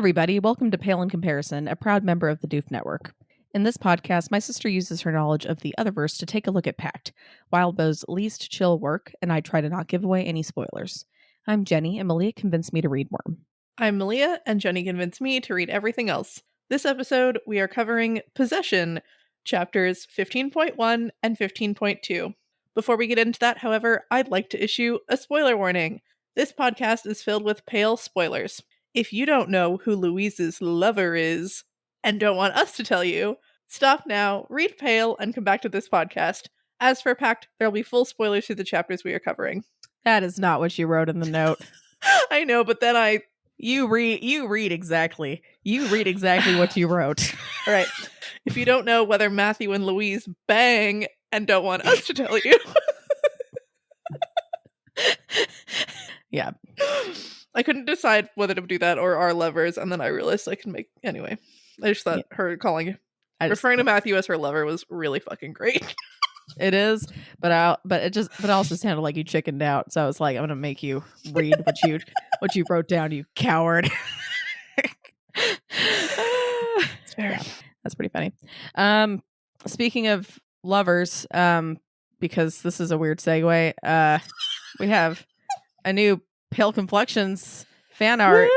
everybody, welcome to Pale in Comparison, a proud member of the Doof Network. In this podcast, my sister uses her knowledge of the Otherverse to take a look at Pact, Wildbow's least chill work, and I try to not give away any spoilers. I'm Jenny, and Malia convinced me to read more. I'm Malia, and Jenny convinced me to read everything else. This episode, we are covering Possession, chapters 15.1 and 15.2. Before we get into that, however, I'd like to issue a spoiler warning. This podcast is filled with pale spoilers. If you don't know who Louise's lover is, and don't want us to tell you, stop now, read Pale, and come back to this podcast. As for Pact, there will be full spoilers through the chapters we are covering. That is not what you wrote in the note. I know, but then You read exactly what you wrote. All right. If you don't know whether Matthew and Louise bang and don't want us to tell you. Yeah. I couldn't decide whether to do that or our lovers, and then I realized I can make anyway. I just thought her referring to Matthew as her lover was really fucking great. It is, but it also sounded like you chickened out. So I was like, I'm gonna make you read what you wrote down, you coward. It's fair. Yeah, that's pretty funny. Speaking of lovers, because this is a weird segue, we have a new Pale Complexions fan art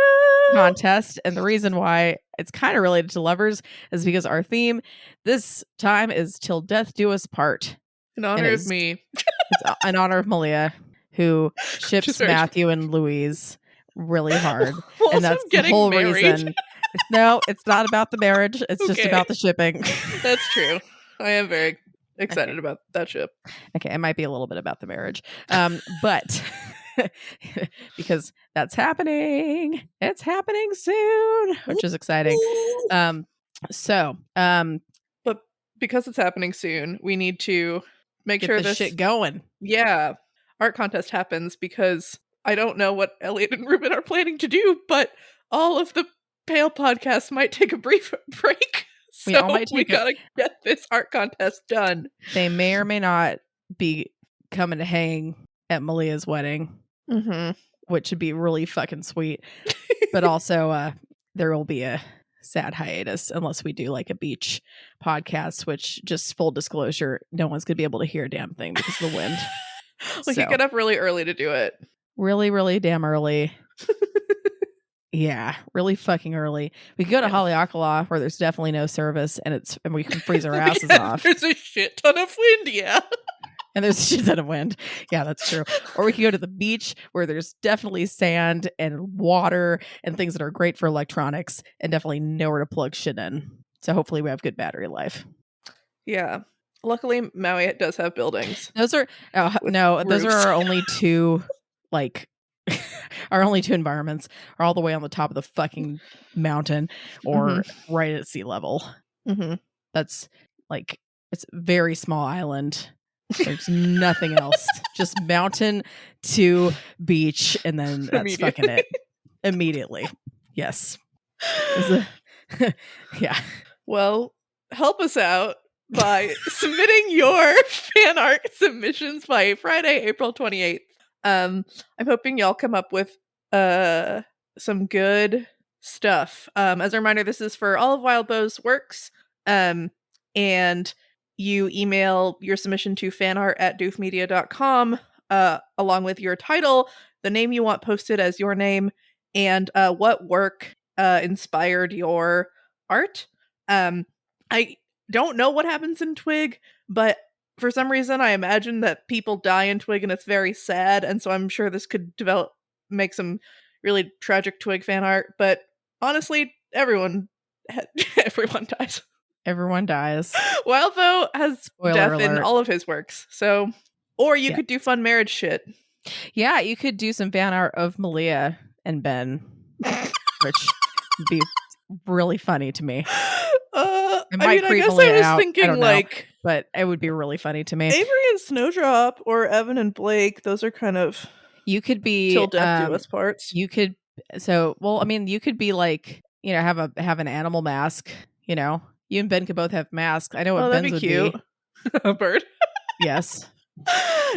contest, and the reason why it's kind of related to lovers is because our theme this time is Till Death Do Us Part. In honor of me. It's in honor of Malia, who ships Matthew and Louise really hard. And that's the whole reason. No, it's not about the marriage. It's just about the shipping. That's true. I am very excited about that ship. Okay, it might be a little bit about the marriage. But because that's happening. It's happening soon, which is exciting. But because it's happening soon, we need to make get sure this shit going. Yeah. Art contest happens because I don't know what Elliot and Ruben are planning to do, but all of the Pale podcasts might take a brief break. So we gotta get this art contest done. They may or may not be coming to hang at Malia's wedding, which would be really fucking sweet. But also, there will be a sad hiatus unless we do like a beach podcast, which, just full disclosure, no one's gonna be able to hear a damn thing because of the wind. We could get up really early to do it. Really, really damn early. Yeah, really fucking early. We could go to Haleakala where there's definitely no service and we can freeze our asses off. There's a shit ton of wind, yeah. And there's a shit ton of wind. Yeah, that's true. Or we could go to the beach where there's definitely sand and water and things that are great for electronics and definitely nowhere to plug shit in. So hopefully we have good battery life. Yeah. Luckily, Maui does have buildings. Those are our only two, our only two environments are all the way on the top of the fucking mountain or right at sea level. That's it's a very small island. There's nothing else. Just mountain to beach, and then that's fucking it. Immediately. Yes. Yeah. Well, help us out by submitting your fan art submissions by Friday, April 28th. I'm hoping y'all come up with some good stuff. As a reminder, this is for all of Wildbow's works. And you email your submission to fanart@doofmedia.com along with your title, the name you want posted as your name, and what work inspired your art. I don't know what happens in Twig, but for some reason I imagine that people die in Twig and it's very sad, and so I'm sure this could make some really tragic Twig fan art, but honestly, everyone dies. Everyone dies. Wildbow has Spoiler death alert. in all of his works. So, or you could do fun marriage shit. Yeah, you could do some fan art of Malia and Ben, which would be really funny to me. I guess I was thinking but it would be really funny to me. Avery and Snowdrop or Evan and Blake, those are kind of you could be till death do us parts. You could you could be have an animal mask, You and Ben could both have masks. I know what Ben's would be. A bird. Yes.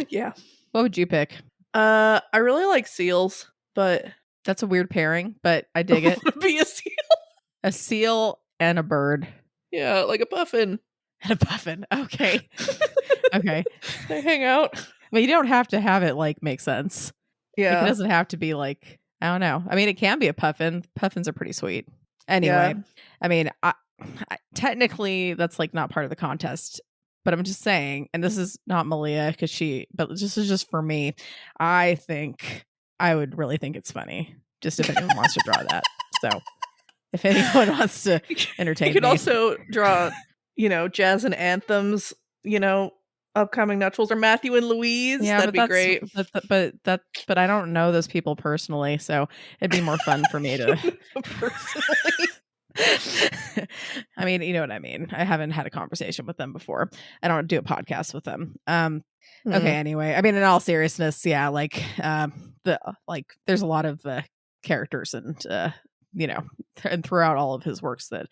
Yeah. What would you pick? I really like seals, but That's a weird pairing, but I dig it. Would be a seal. A seal and a bird. Yeah, like a puffin. And a puffin. Okay. Okay. They hang out. I mean, you don't have to have it like make sense. Yeah. Like, it doesn't have to be like, I don't know. I mean, it can be a puffin. Puffins are pretty sweet. Anyway, Yeah. I mean, I technically that's like not part of the contest, but I'm just saying, and this is not Malia but this is just for me. I think I would really think it's funny just if anyone wants to draw that. So if anyone wants to entertain you could me. also draw, jazz and anthems, upcoming nuptials, or Matthew and Louise. Yeah, that'd be great. But I don't know those people personally, so it'd be more fun for me to personally. I mean, you know what I mean. I haven't had a conversation with them before. I don't do a podcast with them. Okay, anyway. I mean, in all seriousness, yeah, like there's a lot of characters and and throughout all of his works that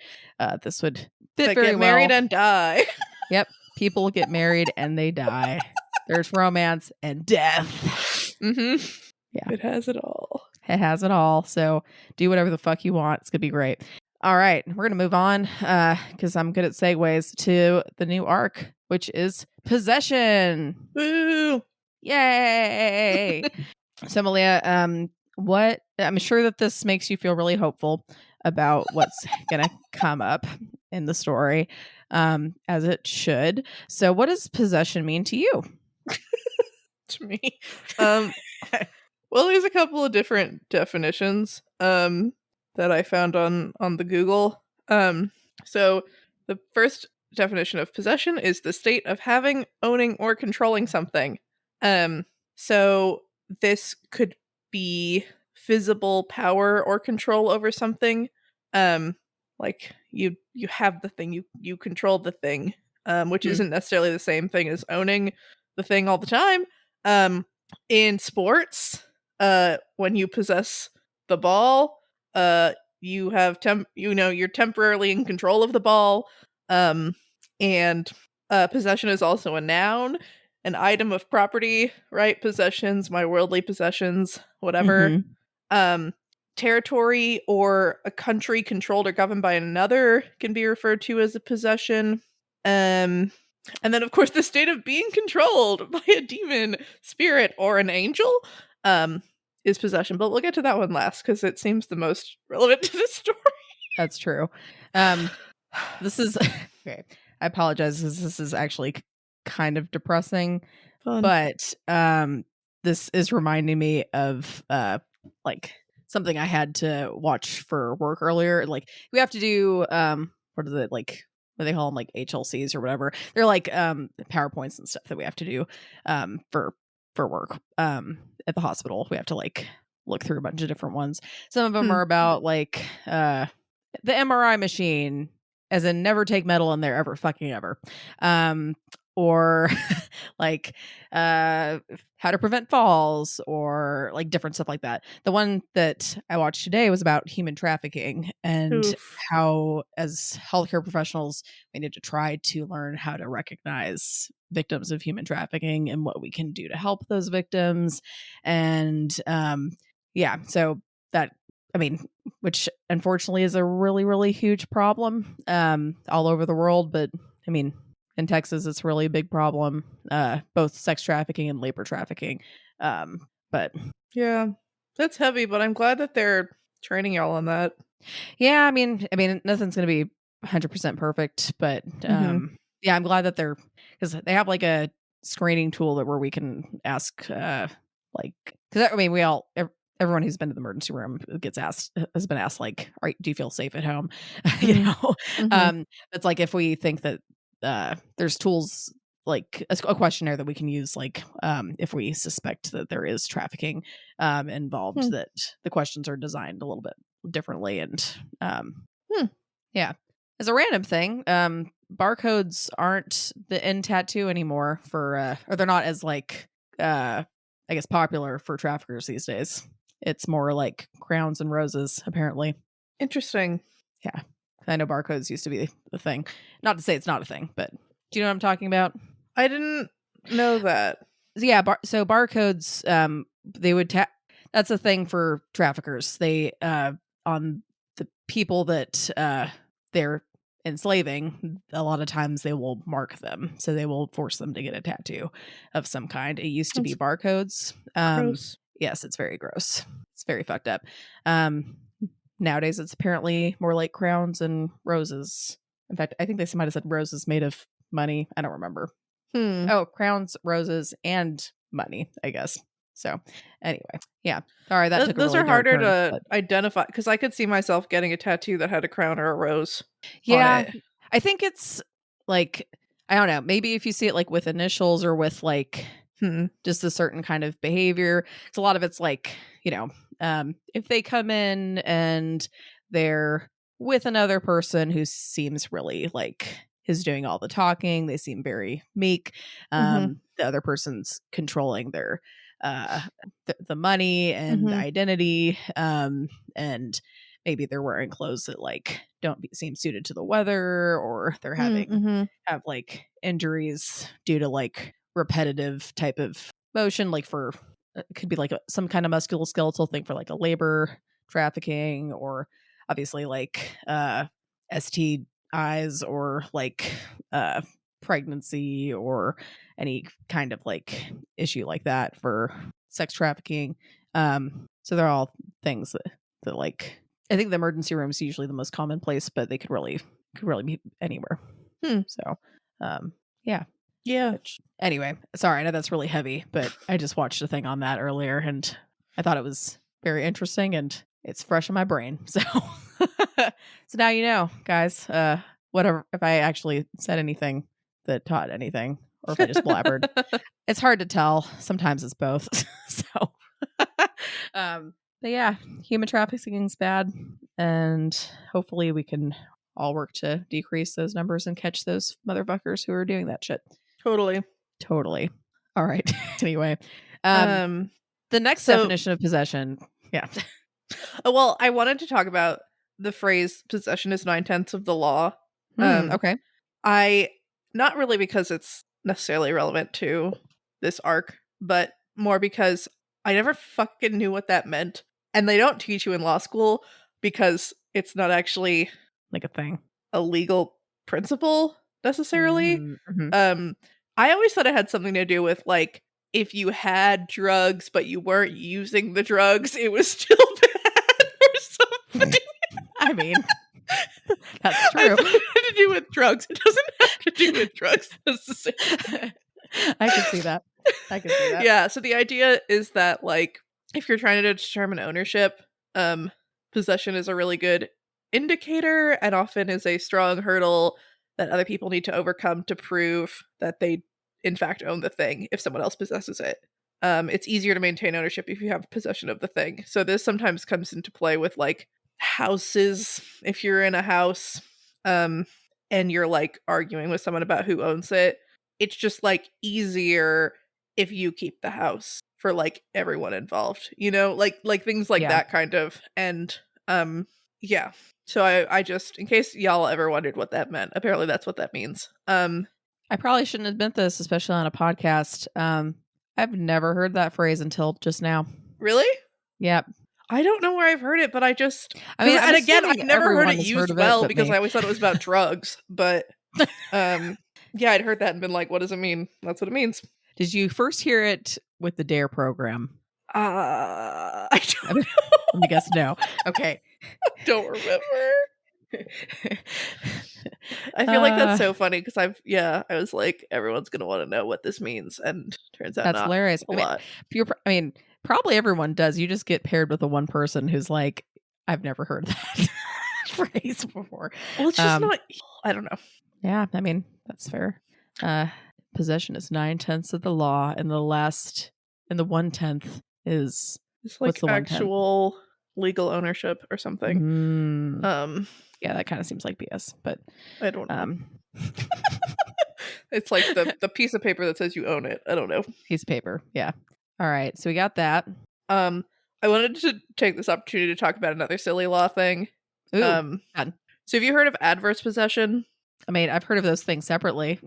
this would fit very get married and die. Yep. People get married and they die. There's romance and death. Mm-hmm. Yeah. It has it all. It has it all. So do whatever the fuck you want. It's going to be great. All right. We're going to move on because I'm good at segues to the new arc, which is Possession. Woo! Yay! So, Malia, I'm sure that this makes you feel really hopeful about what's going to come up in the story, as it should. So what does possession mean to you? To me? Well, there's a couple of different definitions that I found on the Google. So the first definition of possession is the state of having, owning, or controlling something. So this could be visible power or control over something. Like you have the thing, you control the thing, which isn't necessarily the same thing as owning the thing all the time. In sports, when you possess the ball, you have you're temporarily in control of the ball. And possession is also a noun, an item of property, right? Possessions, my worldly possessions, whatever. Territory or a country controlled or governed by another can be referred to as a possession. And then, of course, the state of being controlled by a demon, spirit, or an angel is possession. But we'll get to that one last because it seems the most relevant to the story. That's true. This is okay. I apologize because this is actually kind of depressing. Fun. But this is reminding me of like something I had to watch for work earlier. Like we have to do what is it, like what they call them, like HLCs or whatever. They're like PowerPoints and stuff that we have to do for work at the hospital. We have to like look through a bunch of different ones. Some of them are about like the MRI machine, as in never take metal in there ever fucking ever. Or like how to prevent falls, or like different stuff like that. The one that I watched today was about human trafficking and how, as healthcare professionals, we need to try to learn how to recognize victims of human trafficking and what we can do to help those victims. And so that, I mean, which unfortunately is a really, really huge problem all over the world. But I mean, in Texas, it's really a big problem, both sex trafficking and labor trafficking. But yeah, that's heavy, but I'm glad that they're training y'all on that. Yeah, I mean, nothing's going to be 100% perfect, but yeah, I'm glad that because they have like a screening tool where we can ask, like, because I mean, everyone who's been to the emergency room has been asked, like, all right, do you feel safe at home? It's like if we think that there's tools like a questionnaire that we can use, like if we suspect that there is trafficking involved, that the questions are designed a little bit differently. And yeah, as a random thing, barcodes aren't the in tattoo anymore or they're not as like I guess popular for traffickers these days. It's more like crowns and roses, apparently. Interesting. Yeah. I know barcodes used to be the thing. Not to say it's not a thing, but do you know what I'm talking about? I didn't know that. Yeah, so barcodes, they would that's that's a thing for traffickers. They on the people that they're enslaving, a lot of times they will mark them, so they will force them to get a tattoo of some kind. It used to be barcodes. Gross. Yes, it's very gross. It's very fucked up. Nowadays it's apparently more like crowns and roses. In fact, I think they might have said roses made of money. I don't remember. Oh, crowns, roses, and money, I guess. So anyway, yeah. Sorry, that took those a really are harder turn, to identify, because I could see myself getting a tattoo that had a crown or a rose. Yeah, on it. I think it's like, I don't know, maybe if you see it like with initials or with like just a certain kind of behavior. It's a lot of it's like, you know, if they come in and they're with another person who seems really like is doing all the talking, they seem very meek. The other person's controlling their the money and identity, and maybe they're wearing clothes that like don't seem suited to the weather, or they're have like injuries due to like repetitive type of motion, like for it could be like some kind of musculoskeletal thing for like a labor trafficking, or obviously like STIs, or like pregnancy, or any kind of like issue like that for sex trafficking. So they're all things that like, I think the emergency room is usually the most common place, but they could really be anywhere. So yeah. Which, anyway, sorry, I know that's really heavy, but I just watched a thing on that earlier and I thought it was very interesting and it's fresh in my brain. So so now you know, guys, whatever, if I actually said anything that taught anything, or if I just blabbered. It's hard to tell. Sometimes it's both. So but yeah, human trafficking is bad, and hopefully we can all work to decrease those numbers and catch those motherfuckers who are doing that shit. Totally. All right. Anyway, the next definition of possession. Yeah. Well, I wanted to talk about the phrase "possession is 9/10 of the law." Okay. I, not really because it's necessarily relevant to this arc, but more because I never fucking knew what that meant, and they don't teach you in law school because it's not actually like a thing, a legal principle necessarily. I always thought it had something to do with like, if you had drugs but you weren't using the drugs, it was still bad or something. I mean, that's true. I thought it had to do with drugs. It doesn't have to do with drugs necessarily. I can see that. Yeah, so the idea is that like, if you're trying to determine ownership, possession is a really good indicator and often is a strong hurdle that other people need to overcome to prove that they in fact own the thing if someone else possesses it. It's easier to maintain ownership if you have possession of the thing. So this sometimes comes into play with like houses. If you're in a house and you're like arguing with someone about who owns it, it's just like easier if you keep the house for like everyone involved, you know, like things like that kind of. And yeah, so I just, in case y'all ever wondered what that meant, apparently that's what that means. I probably shouldn't admit this, especially on a podcast. I've never heard that phrase until just now. Really? Yep. I don't know where I've heard it, but I mean, and again, I've never heard it used well because I always thought it was about drugs, but yeah, I'd heard that and been like, what does it mean? That's what it means. Did you first hear it with the DARE program? I don't know. Let me guess no. Okay. I don't remember. I feel like that's so funny because I was like, everyone's gonna want to know what this means, and turns out that's hilarious. lot. I mean, probably everyone does. You just get paired with the one person who's like, I've never heard that phrase before. Well, it's just not. I don't know. Yeah, I mean, that's fair. Possession is 9/10 of the law, and the 1/10 is it's like actual legal ownership or something. Yeah, that kind of seems like BS, but I don't know. It's like the piece of paper that says you own it. I don't know. Piece of paper. Yeah. All right. So we got that. I wanted to take this opportunity to talk about another silly law thing. Ooh, so have you heard of adverse possession? I mean, I've heard of those things separately.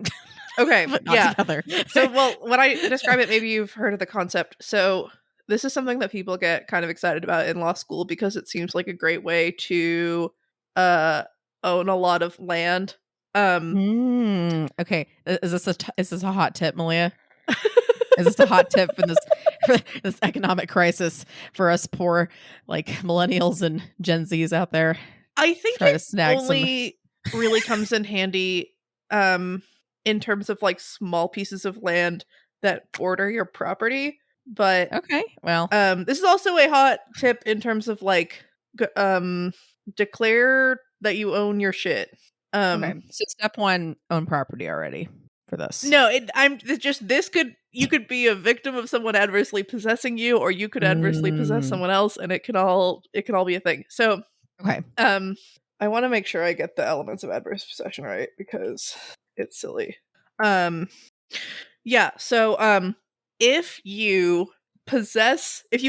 Okay. But not together. So, well, when I describe it, maybe you've heard of the concept. So this is something that people get kind of excited about in law school because it seems like a great way to own a lot of land. Okay, is this a hot tip, Malia? Is this a hot tip for this economic crisis for us poor like millennials and Gen Zs out there? I think it only really comes in handy in terms of like small pieces of land that border your property. But okay, well, this is also a hot tip in terms of like declare that you own your shit. okay, so step 1, own property already for this. No, you could be a victim of someone adversely possessing you, or you could adversely possess someone else, and it can all be a thing. So okay, I want to make sure I get the elements of adverse possession right because it's silly. Yeah, so if you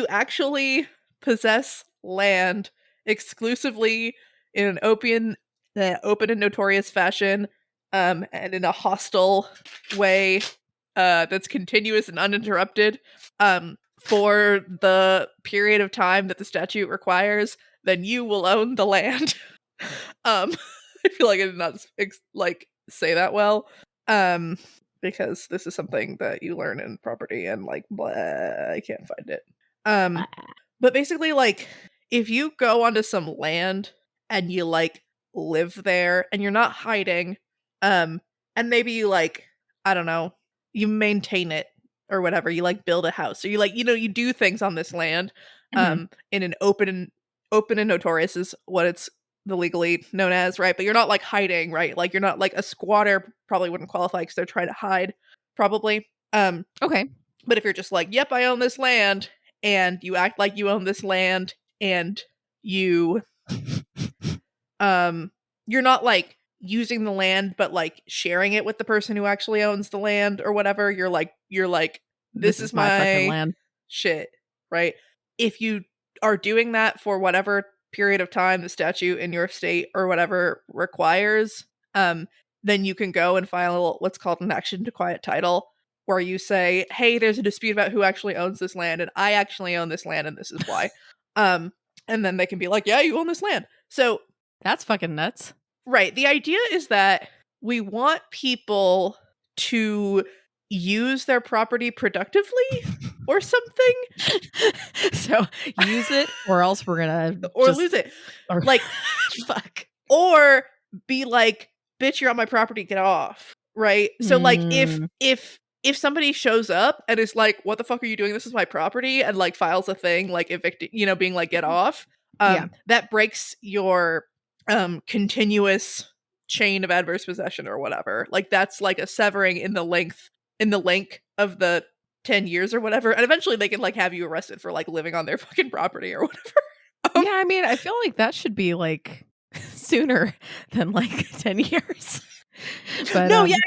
actually possess land exclusively in an open and notorious fashion, and in a hostile way, that's continuous and uninterrupted, for the period of time that the statute requires, then you will own the land. I feel like I did not say that well, because this is something that you learn in property and like blah, I can't find it. But basically, like, if you go onto some land and you like live there and you're not hiding, and maybe you like, I don't know, you maintain it or whatever, you like build a house, so you like, you do things on this land, in an open and notorious is what it's the legally known as, right? But you're not like hiding, right? Like you're not like a squatter probably wouldn't qualify because they're trying to hide, probably. Okay. But if you're just like, yep, I own this land, and you act like you own this land, and you're not like using the land, but like sharing it with the person who actually owns the land or whatever, you're like, this is my fucking land shit, right? If you are doing that for whatever period of time the statute in your state or whatever requires, then you can go and file what's called an action to quiet title, where you say, hey, there's a dispute about who actually owns this land, and I actually own this land, and this is why. And then they can be like, yeah, you own this land. So that's fucking nuts. Right. The idea is that we want people to use their property productively or something. So use it or else we're gonna lose it. Or like fuck. Or be like, bitch, you're on my property, get off. Right? So like if somebody shows up and is like, what the fuck are you doing? This is my property, and like files a thing like evicting, being like, get off. That breaks your continuous chain of adverse possession or whatever. Like that's like a severing in the length of the 10 years or whatever, and eventually they can like have you arrested for like living on their fucking property or whatever. Yeah, I mean, I feel like that should be like sooner than like 10 years. But, no, yeah.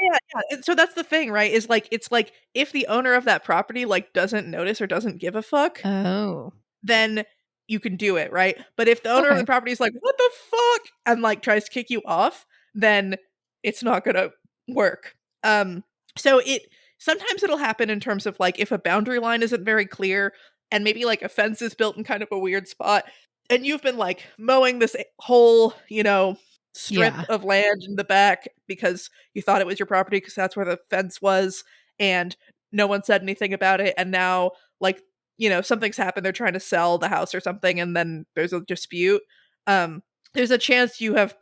So that's the thing, right? Is like, it's like if the owner of that property like doesn't notice or doesn't give a fuck, then you can do it, right? But if the owner of the property is like, what the fuck, and like tries to kick you off, then it's not gonna work. So sometimes it'll happen in terms of like if a boundary line isn't very clear and maybe like a fence is built in kind of a weird spot, and you've been like mowing this whole, strip of land in the back because you thought it was your property because that's where the fence was, and no one said anything about it, and now like, something's happened, they're trying to sell the house or something, and then there's a dispute. There's a chance you have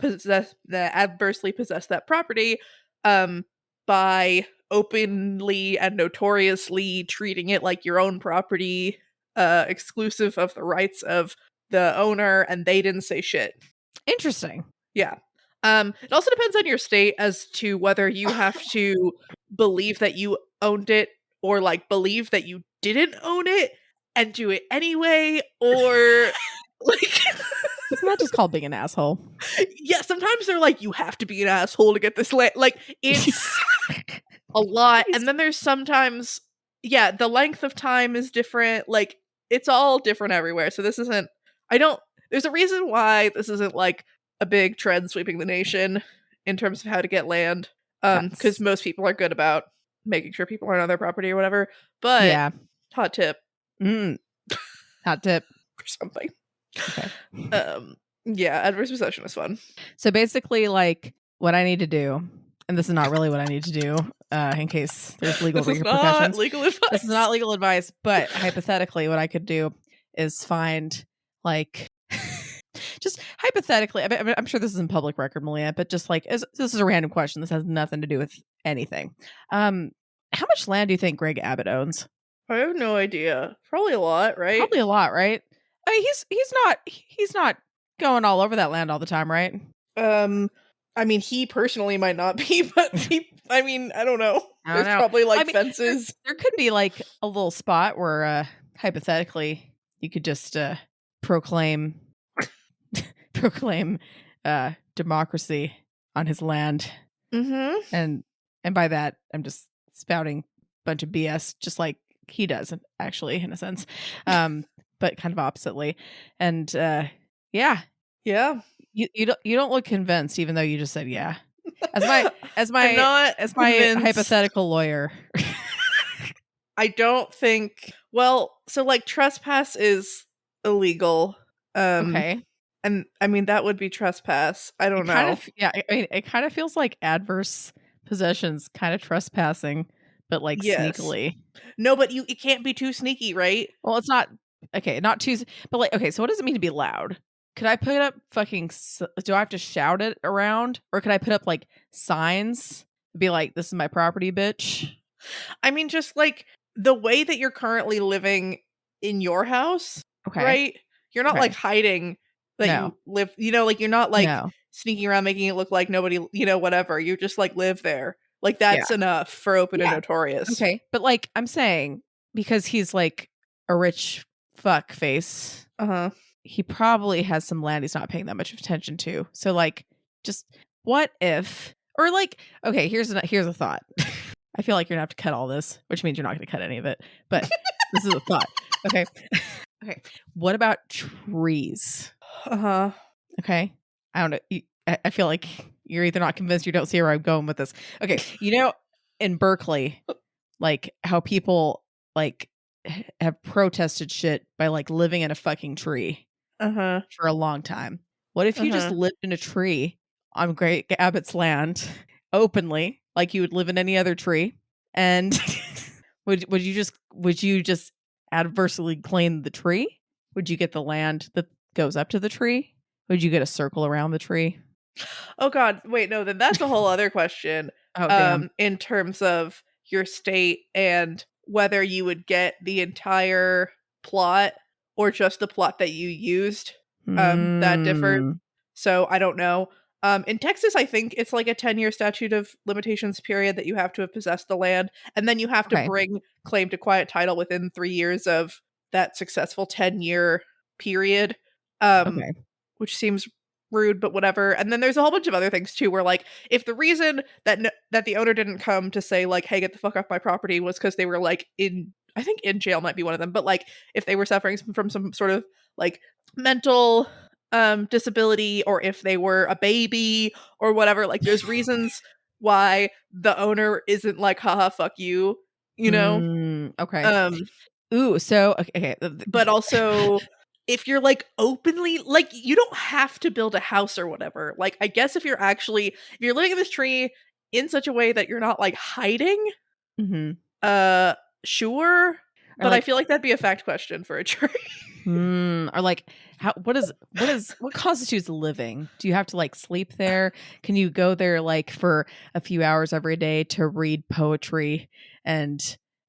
adversely possessed that property by openly and notoriously treating it like your own property, exclusive of the rights of the owner, and they didn't say shit. Interesting. Yeah. It also depends on your state as to whether you have to believe that you owned it or like believe that you didn't own it and do it anyway, or like isn't that just called being an asshole? Yeah, sometimes they're like, you have to be an asshole to get this land. Like, it's a lot. And then there's sometimes, the length of time is different. Like, it's all different everywhere. So this isn't, there's a reason why this isn't like a big trend sweeping the nation in terms of how to get land. Because most people are good about making sure people aren't on their property or whatever. But hot tip. Hot tip. Or something. Okay. Yeah, adverse possession is fun. So basically, like, what I need to do, and this is not really what I need to do, in case there's legal repercussions. Not legal advice. This is not legal advice, but hypothetically, what I could do is find, like, just hypothetically, I mean, I'm sure this is in public record, Malia, but just like, this is a random question. This has nothing to do with anything. How much land do you think Greg Abbott owns? I have no idea. Probably a lot, right? Probably a lot, right? I mean, he's not going all over that land all the time, right? I mean, he personally might not be, but I mean, I don't know. There's know. probably like fences. There could be like a little spot where hypothetically you could just proclaim democracy on his land. Mm-hmm. And by that I'm just spouting a bunch of BS, just like he does, actually, in a sense. But kind of oppositely. And yeah. You don't look convinced, even though you just said yeah. As my hypothetical lawyer. I don't think. Well, so like trespass is illegal. Okay. And I mean that would be trespass. I don't know. I mean, it kind of feels like adverse possessions, kind of trespassing, but like sneakily. No, but it can't be too sneaky, right? Well, it's not. Okay, not too. But like, okay, so what does it mean to be loud? Could I put up do I have to shout it around? Or could I put up like signs? Be like, this is my property, bitch? I mean, just like the way that you're currently living in your house, right? You're not like hiding that you live, like you're not like sneaking around making it look like nobody, whatever. You just like live there. Like that's enough for open and notorious. Okay. But like I'm saying, because he's like a rich fuck face. He probably has some land he's not paying that much attention to. So like, just what if, or like, okay, here's a thought. I feel like you're gonna have to cut all this, which means you're not gonna cut any of it, but this is a thought. Okay. Okay. What about trees? Okay. I don't know. I feel like you're either not convinced, you don't see where I'm going with this. Okay. In Berkeley, like how people like have protested shit by like living in a fucking tree for a long time. What if you just lived in a tree on Greg Abbott's land openly, like you would live in any other tree? And would you just adversely claim the tree? Would you get the land that goes up to the tree? Would you get a circle around the tree? Oh God, wait, no, then that's a whole other question. Damn. In terms of your state and whether you would get the entire plot or just the plot that you used. That differed. So I don't know. In Texas, I think it's like a 10-year statute of limitations period that you have to have possessed the land, and then you have to bring claim to quiet title within 3 years of that successful 10-year period. Which seems rude, but whatever. And then there's a whole bunch of other things too, where like if the reason that the owner didn't come to say like, hey, get the fuck off my property was because they were like I think in jail might be one of them, but like if they were suffering from some sort of like mental disability, or if they were a baby or whatever, like there's reasons why the owner isn't like, haha, fuck you, okay. So okay. But also if you're like openly, like you don't have to build a house or whatever. Like I guess if you're living in this tree in such a way that you're not like hiding, sure. But like, I feel like that'd be a fact question for a jury. Or like what constitutes living? Do you have to like sleep there? Can you go there like for a few hours every day to read poetry and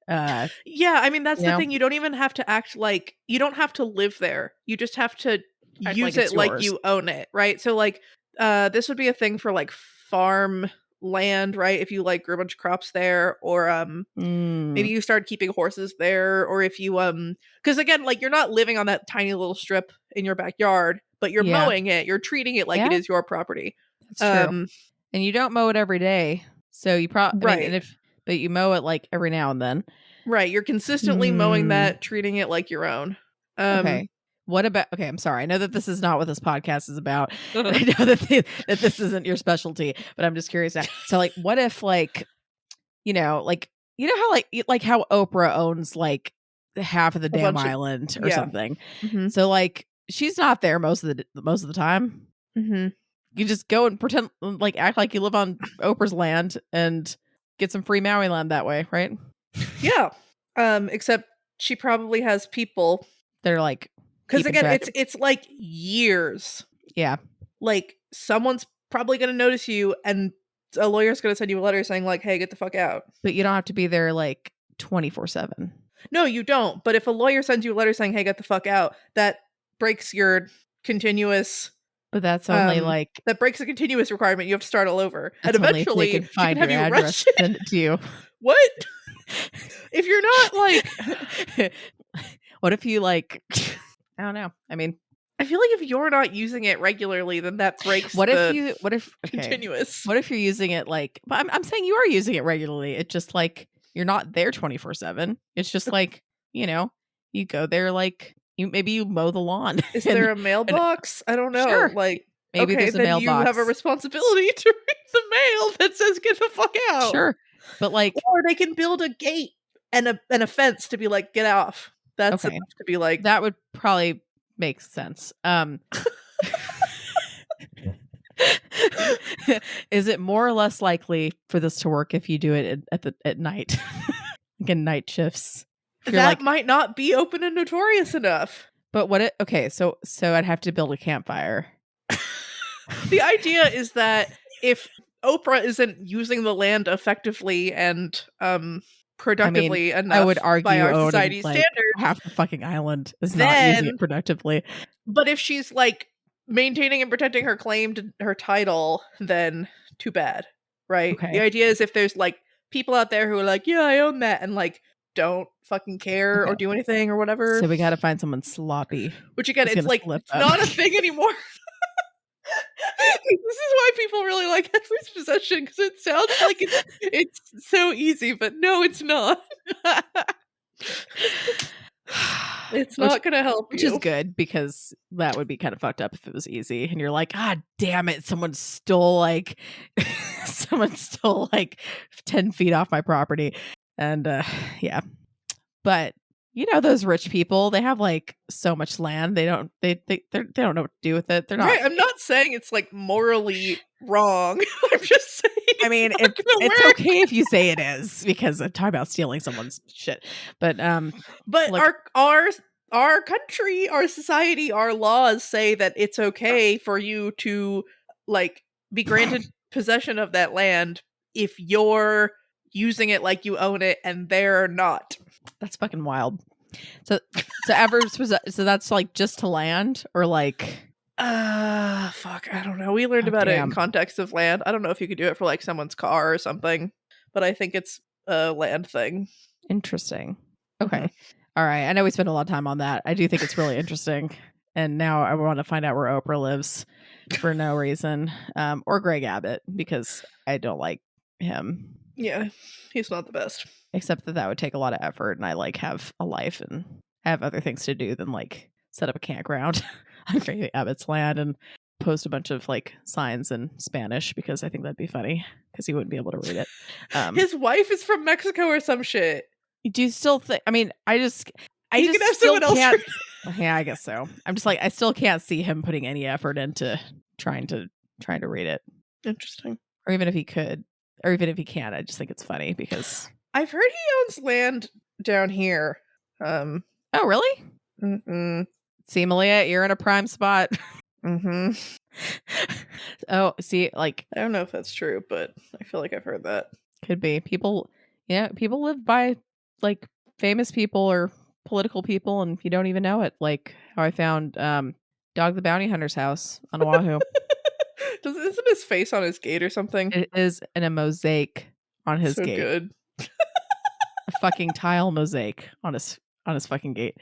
yeah, I mean that's the thing. You don't even have to act like you don't have to live there. You just have to use it like you own it, right? So like this would be a thing for like farm land, right? If you like grew a bunch of crops there, or maybe you started keeping horses there, or if you because again, like you're not living on that tiny little strip in your backyard, but you're mowing it, you're treating it like it is your property. That's true. And you don't mow it every day, so you probably but you mow it like every now and then. Right. You're consistently mowing that, treating it like your own. Okay. What about, okay, I'm sorry. I know that this is not what this podcast is about. I know that this isn't your specialty, but I'm just curious now. So like, what if like, how like how Oprah owns like half of the damn island or something. Mm-hmm. So like she's not there most of the time. Mm-hmm. You just go and pretend like act like you live on Oprah's land and get some free Maui land that way, right? Yeah. Except she probably has people that are like, because again, it's like years. Yeah. Like someone's probably going to notice you, and a lawyer's going to send you a letter saying like, "Hey, get the fuck out." But you don't have to be there like 24/7. No, you don't. But if a lawyer sends you a letter saying, "Hey, get the fuck out," that breaks your continuous. But that's only like that breaks a continuous requirement. You have to start all over, and eventually they can find your address, send it to you. What? If you're not like, what if you like? I don't know. I mean, I feel like if you're not using it regularly, then that breaks. Continuous? What if you're using it like? But I'm saying you are using it regularly. It's just like you're not there 24/7. It's just like you go there like maybe you mow the lawn. Is there a mailbox? I don't know. Sure. Like maybe there's a mailbox. You have a responsibility to read the mail that says "get the fuck out." Sure, but like, or they can build a gate and a fence to be like, "Get off." That's enough to be like. That would probably make sense. Is it more or less likely for this to work if you do it at night, like in night shifts? That might not be open and notorious enough. But so I'd have to build a campfire. The idea is that if Oprah isn't using the land effectively and productively enough, I would argue by our society's standards, half the fucking island is not using it productively. But if she's like maintaining and protecting her claim to her title, then too bad, right? Okay. The idea is if there's like people out there who are like, "Yeah, I own that," and like don't fucking care or do anything or whatever. So we got to find someone sloppy. Which again, it's like it's not a thing anymore. This is why people really like Heather's possession, because it sounds like it's so easy, but no, it's not. It's not going to help you. Which is good, because that would be kind of fucked up if it was easy and you're like, "God damn it, someone stole like 10 feet off my property." And yeah. But those rich people, they have like so much land. They don't know what to do with it. They're not. Right, I'm not saying it's like morally wrong. I'm just saying. I mean, it's okay if you say it is, because I'm talking about stealing someone's shit. But look, our country, our society, our laws say that it's okay for you to like be granted possession of that land if you're using it like you own it and they're not. That's fucking wild. So that's like just to land, or like fuck, I don't know. We learned about it in context of land. I don't know if you could do it for like someone's car or something, but I think it's a land thing. Interesting. Okay. Mm-hmm. All right. I know we spent a lot of time on that. I do think it's really interesting. And now I want to find out where Oprah lives for no reason. Or Greg Abbott, because I don't like him. Yeah, he's not the best. Except that would take a lot of effort, and I like have a life and have other things to do than like set up a campground on Greg Abbott's land and post a bunch of like signs in Spanish, because I think that'd be funny, because he wouldn't be able to read it. His wife is from Mexico or some shit. Do you still think? I mean, I just can have someone else. Yeah, I guess so. I'm just like, I still can't see him putting any effort into trying to read it. Interesting. Or even if he could. Or even if he can't, I just think it's funny, because I've heard he owns land down here. Oh, really? Mm-mm. See, Malia, you're in a prime spot. Mm-hmm. Oh, see, like, I don't know if that's true, but I feel like I've heard that. Could be. People live by like famous people or political people, and you don't even know it. Like how I found Dog the Bounty Hunter's house on Oahu. Isn't his face on his gate or something? It is in a mosaic on his gate. Good. A fucking tile mosaic on his fucking gate.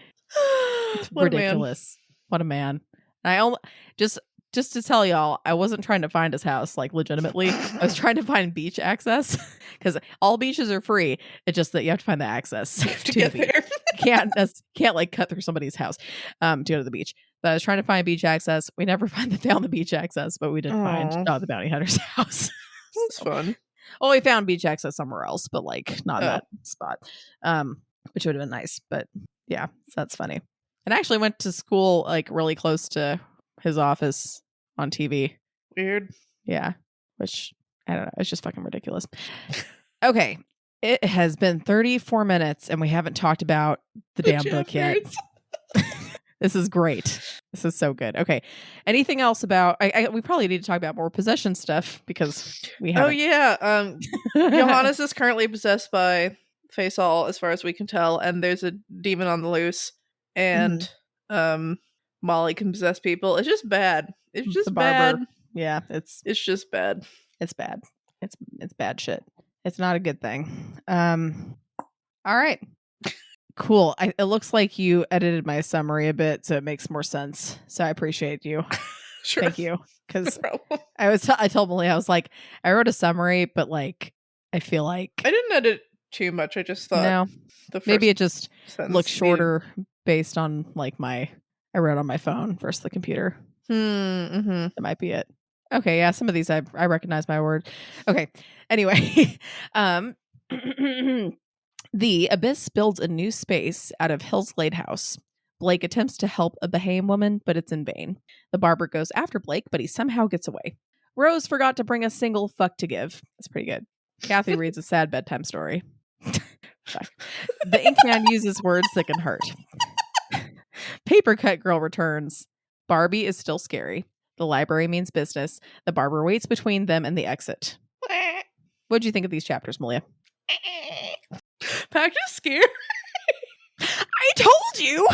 It's what ridiculous. What a man. I only just to tell y'all, I wasn't trying to find his house like legitimately. I was trying to find beach access, because all beaches are free. It's just that you have to find the access to get there. Can't like cut through somebody's house to go to the beach. But I was trying to find beach access. We never found the beach access, but we did find the Bounty Hunter's house. That's fun. Well, we found beach access somewhere else, but like not that spot, which would have been nice. But Yeah, so that's funny. And I actually went to school like really close to his office on TV. Weird. Yeah, which I don't know. It's just fucking ridiculous. Okay. It has been 34 minutes and we haven't talked about the damn book yet. This is great. This is so good. Okay. Anything else about we probably need to talk about more possession stuff because we haven't. Oh yeah. Johannes is currently possessed by Faisal as far as we can tell, and there's a demon on the loose, and Molly can possess people. It's just bad. It's just bad. Yeah, it's just bad. It's bad. It's bad shit. It's not a good thing. All right. Cool. It looks like you edited my summary a bit, so it makes more sense. So I appreciate you. Sure. Thank you. Because I told Malia, I was like, I wrote a summary, but like, I feel like I didn't edit too much. I just thought maybe it just looks shorter based on like I wrote on my phone versus the computer. That might be it. Okay, yeah, some of these I recognize my word. Okay. Anyway, the Abyss builds a new space out of Hillsglade House. Blake attempts to help a Bahamian woman, but it's in vain. The barber goes after Blake, but he somehow gets away. Rose forgot to bring a single fuck to give. That's pretty good. Kathy reads a sad bedtime story. The Inkman uses words that can hurt. Paper Cut Girl returns. Barbie is still scary. The library means business. The barber waits between them and the exit. What'd you think of these chapters, Malia? Packed is scary. I told you.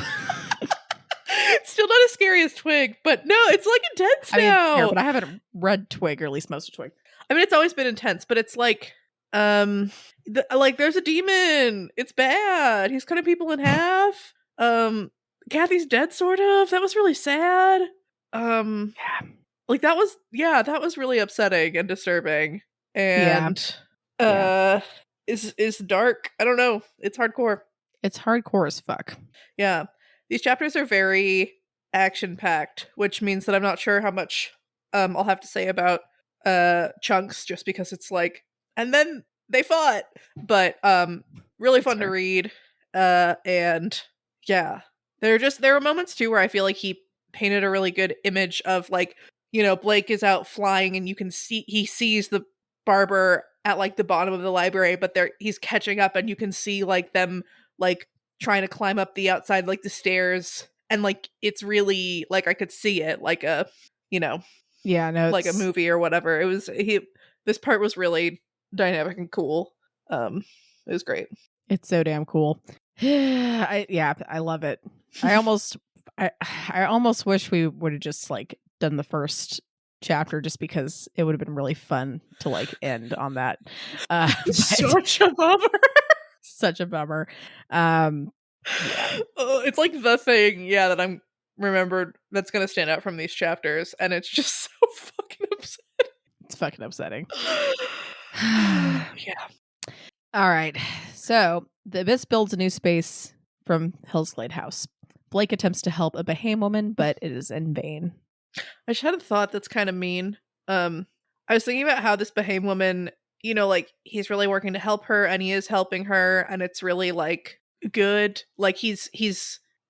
Still not as scary as Twig, but no, it's like intense now. Fair, but I haven't read Twig, or at least most of Twig. I mean, it's always been intense, but it's like, there's a demon. It's bad. He's cutting people in half. Kathy's dead, sort of. That was really sad. Like that was really upsetting and disturbing. And is dark. I don't know. It's hardcore. It's hardcore as fuck. Yeah. These chapters are very action-packed, which means that I'm not sure how much I'll have to say about chunks, just because it's like, and then they fought. But really fun to read. And yeah. There are moments too where I feel like he painted a really good image of like, Blake is out flying and he sees the barber at like the bottom of the library, but he's catching up and you can see like them like trying to climb up the outside, like the stairs, and like it's really like I could see it like a like a movie or whatever. It was this part was really dynamic and cool. It was great. It's so damn cool. I love it. I almost wish we would have just like done the first chapter, just because it would have been really fun to like end on that. Such a bummer. Such a bummer. It's like the thing, that I'm remembered that's gonna stand out from these chapters, and it's just so fucking upsetting. It's fucking upsetting. Yeah. All right. So the Abyss builds a new space from Hillsglade House. Blake attempts to help a Bahamian woman, but it is in vain. I just had a thought that's kind of mean. I was thinking about how this Bahamian woman, like he's really working to help her, and he is helping her, and it's really like good. Like he's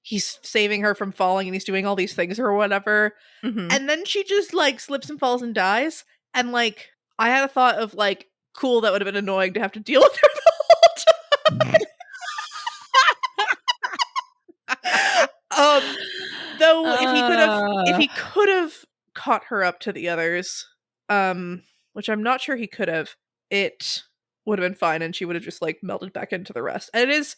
saving her from falling, and he's doing all these things or whatever. Mm-hmm. And then she just like slips and falls and dies. And like I had a thought of like, cool, that would have been annoying to have to deal with her the whole time. Though if he could have caught her up to the others, which I'm not sure he could have, it would have been fine, and she would have just like melted back into the rest. And it is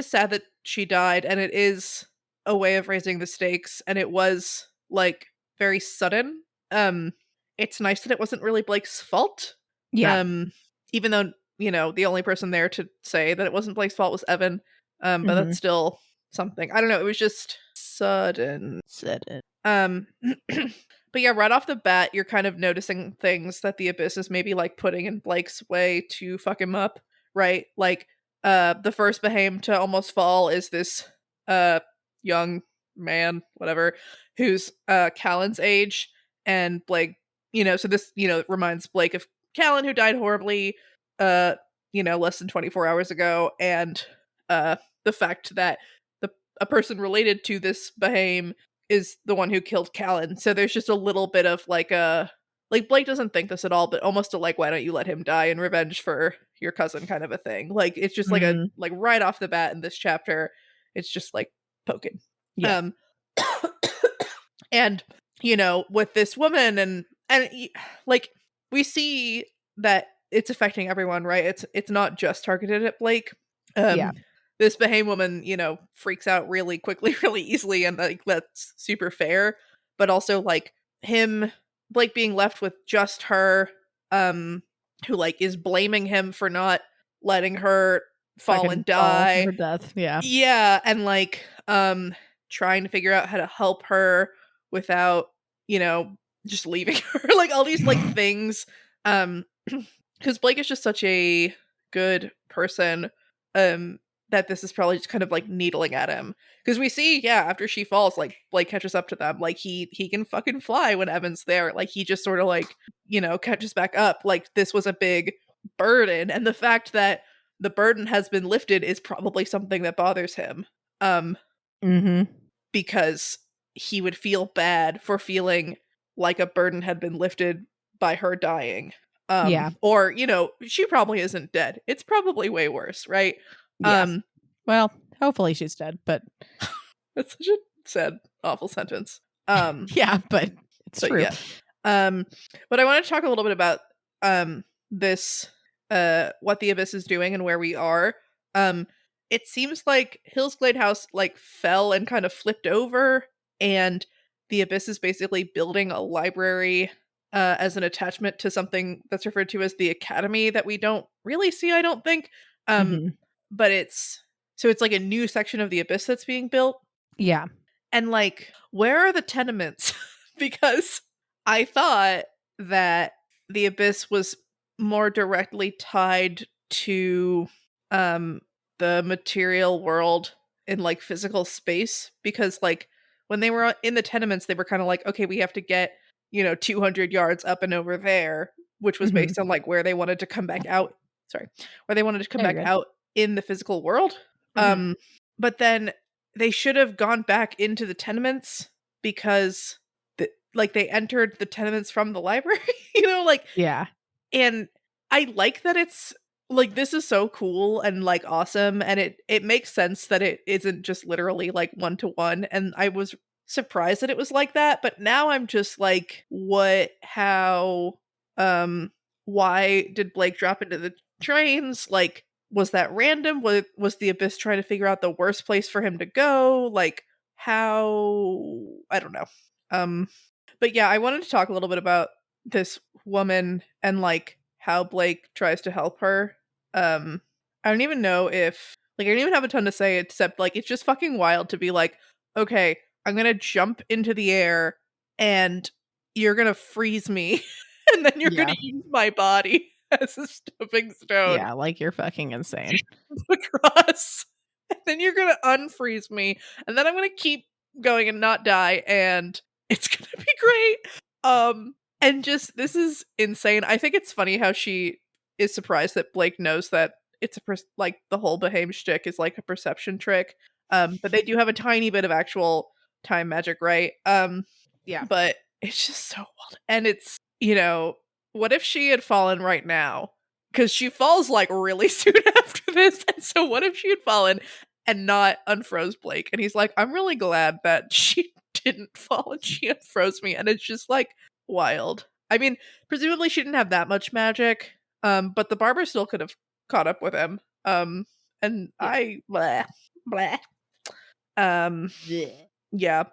sad that she died, and it is a way of raising the stakes, and it was like very sudden. It's nice that it wasn't really Blake's fault. Yeah. Even though, the only person there to say that it wasn't Blake's fault was Evan. But that's still something. I don't know. It was just sudden. But yeah, right off the bat, you're kind of noticing things that the Abyss is maybe like putting in Blake's way to fuck him up, right? Like, the first Baham to almost fall is this young man, whatever, who's Callan's age, and Blake, so this, reminds Blake of Callan, who died horribly, less than 24 hours ago, and the the fact that a person related to this Bahame is the one who killed Callan. So there's just a little bit of like a like Blake doesn't think this at all, but almost a like, why don't you let him die in revenge for your cousin kind of a thing. Like it's just like a like right off the bat in this chapter, it's just like poking. Yeah. And you know, with this woman and like we see that it's affecting everyone, right? It's not just targeted at Blake. This Bahame woman, you know, freaks out really quickly, really easily, and like that's super fair. But also like Blake being left with just her, who like is blaming him for not letting her fall and die. Her death. Yeah. Yeah, and like trying to figure out how to help her without, you know, just leaving her. Like all these like things. Because Blake is just such a good person. That this is probably just kind of like needling at him. Because we see, yeah, after she falls, like Blake catches up to them. Like he can fucking fly when Evan's there. Like he just sort of like, you know, catches back up. Like this was a big burden. And the fact that the burden has been lifted is probably something that bothers him. Because he would feel bad for feeling like a burden had been lifted by her dying. Or, you know, she probably isn't dead. It's probably way worse, right? Yeah. Well, hopefully she's dead, but that's such a sad, awful sentence. Yeah, but it's true. Yeah. But I want to talk a little bit about this what the Abyss is doing and where we are. It seems like Hillsglade House like fell and kind of flipped over, and the Abyss is basically building a library as an attachment to something that's referred to as the Academy that we don't really see, I don't think. But it's like a new section of the Abyss that's being built. Yeah. And like, where are the tenements? Because I thought that the Abyss was more directly tied to the material world in like physical space, because like when they were in the tenements, they were kind of like, okay, we have to get, you know, 200 yards up and over there, which was based on like where they wanted to come back out. Where they wanted to come back out in the physical world. But then they should have gone back into the tenements because like they entered the tenements from the library, you know, like, yeah. And I like that it's like, this is so cool and like awesome. And it makes sense that it isn't just literally like 1-to-1. And I was surprised that it was like that. But now I'm just like, why did Blake drop into the trains? Like, was that random? Was the Abyss trying to figure out the worst place for him to go? Like, how? I don't know. But yeah, I wanted to talk a little bit about this woman and like how Blake tries to help her. I don't even know if like I don't even have a ton to say except like it's just fucking wild to be like, okay, I'm gonna jump into the air and you're gonna freeze me and then you're gonna use my body as a stepping stone. Yeah, like you're fucking insane. Across. And then you're gonna unfreeze me, and then I'm gonna keep going and not die, and it's gonna be great. And just this is insane. I think it's funny how she is surprised that Blake knows that it's like the whole Bahame shtick is like a perception trick. But they do have a tiny bit of actual time magic, right? Yeah. But it's just so wild. And it's, you know, what if she had fallen right now? Because she falls like really soon after this. And so what if she had fallen and not unfroze Blake? And he's like, I'm really glad that she didn't fall and she unfroze me. And it's just like wild. I mean, presumably she didn't have that much magic. But the Barber still could have caught up with him. And yeah. Yeah.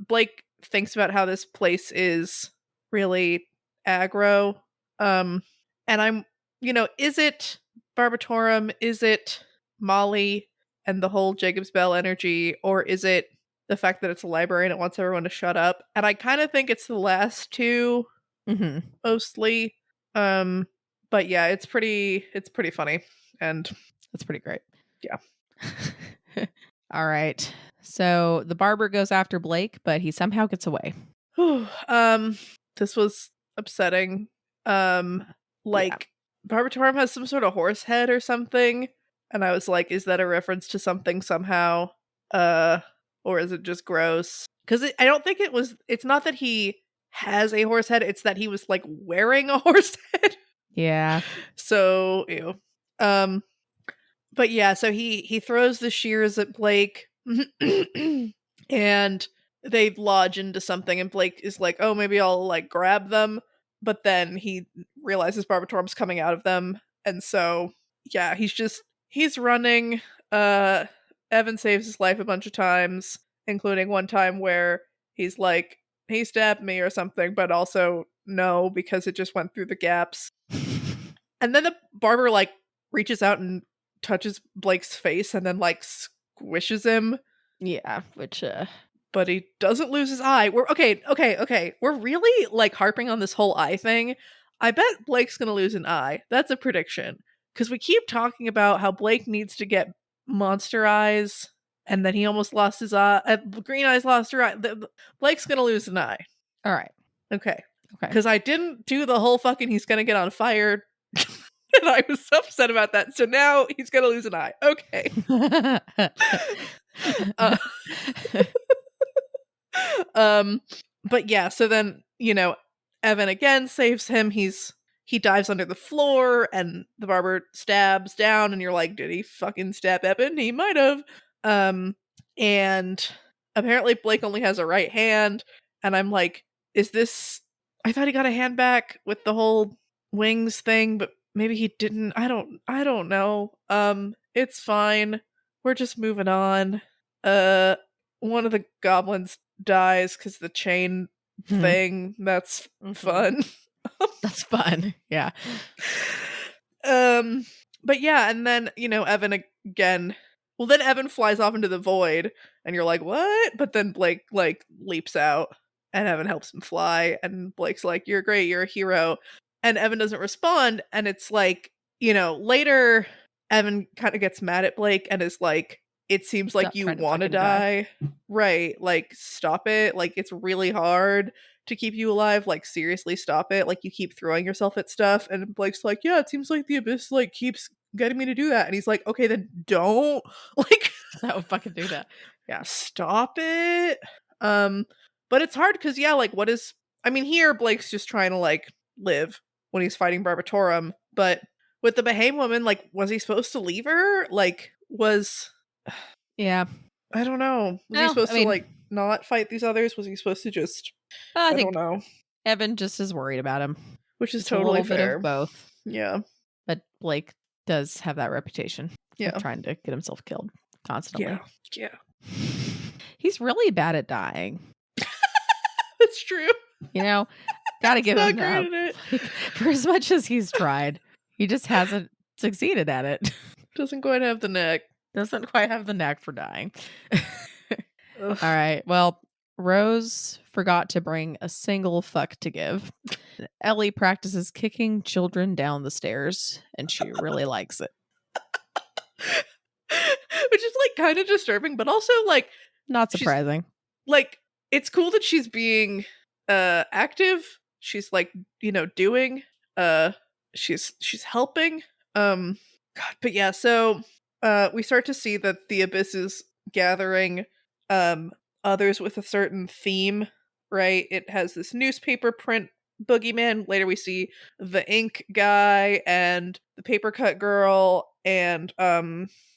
Blake thinks about how this place is really aggro. And I'm, you know, is it Barbatorum? Is it Molly and the whole Jacob's Bell energy? Or is it the fact that it's a library and it wants everyone to shut up? And I kind of think it's the last two, mostly. But yeah, it's pretty funny. And that's pretty great. Yeah. All right. So the Barber goes after Blake, but he somehow gets away. This was upsetting. Barbatorum has some sort of horse head or something. And I was like, is that a reference to something somehow? Or is it just gross? Because I don't think it's not that he has a horse head, it's that he was like wearing a horse head. Yeah. So, ew. But yeah, so he throws the shears at Blake and they lodge into something, and Blake is like, oh, maybe I'll like grab them. But then he realizes Barbatorum's coming out of them. And so, yeah, he's running. Evan saves his life a bunch of times, including one time where he's like, he stabbed me or something, but also no, because it just went through the gaps. And then the barber like reaches out and touches Blake's face and then like squishes him. Yeah, which but he doesn't lose his eye. We're okay. We're really like harping on this whole eye thing. I bet Blake's gonna lose an eye. That's a prediction. Because we keep talking about how Blake needs to get monster eyes, and then he almost lost his eye. Green Eyes lost her eye. Blake's gonna lose an eye. All right. Okay. Because I didn't do the whole fucking he's gonna get on fire. And I was so upset about that. So now he's gonna lose an eye. Okay. But yeah, so then, Evan again saves him. He dives under the floor and the barber stabs down, and you're like, did he fucking stab Evan? He might have. And apparently Blake only has a right hand, and I'm like, I thought he got a hand back with the whole wings thing, but maybe he didn't. I don't know. It's fine. We're just moving on. One of the goblins dies because the chain thing. That's fun. That's fun. Yeah. But yeah, and then, Evan again. Well, then Evan flies off into the void, and you're like, what? But then Blake, like, leaps out, and Evan helps him fly, and Blake's like, you're great, you're a hero. And Evan doesn't respond, and it's like, later, Evan kind of gets mad at Blake, and is like, it seems like you want to die. Right, like, stop it. Like, it's really hard to keep you alive. Like, seriously, stop it. Like, you keep throwing yourself at stuff. And Blake's like, yeah, it seems like the abyss, like, keeps getting me to do that. And he's like, okay, then don't. Like, that would fucking do that. Yeah, stop it. But it's hard because, yeah, like, here Blake's just trying to, like, live when he's fighting Barbatorum. But with the Bahame woman, like, was he supposed to leave her? Like, yeah, I don't know. Was he supposed to like not fight these others? Was he supposed to just? I don't know. Evan just is worried about him, which is totally fair. Bit of both. Yeah, but Blake does have that reputation. Yeah, of trying to get himself killed constantly. Yeah. He's really bad at dying. That's true. Gotta give him that. Like, for as much as he's tried, he just hasn't succeeded at it. Doesn't quite have the knack. Doesn't quite have the knack for dying. All right. Well, Rose forgot to bring a single fuck to give. Ellie practices kicking children down the stairs, and she really likes it. Which is like kind of disturbing, but also like not surprising. Like, it's cool that she's being active. She's like, doing. She's helping. God, but yeah, so we start to see that the abyss is gathering others with a certain theme, right? It has this newspaper print boogeyman. Later we see the ink guy and the paper cut girl and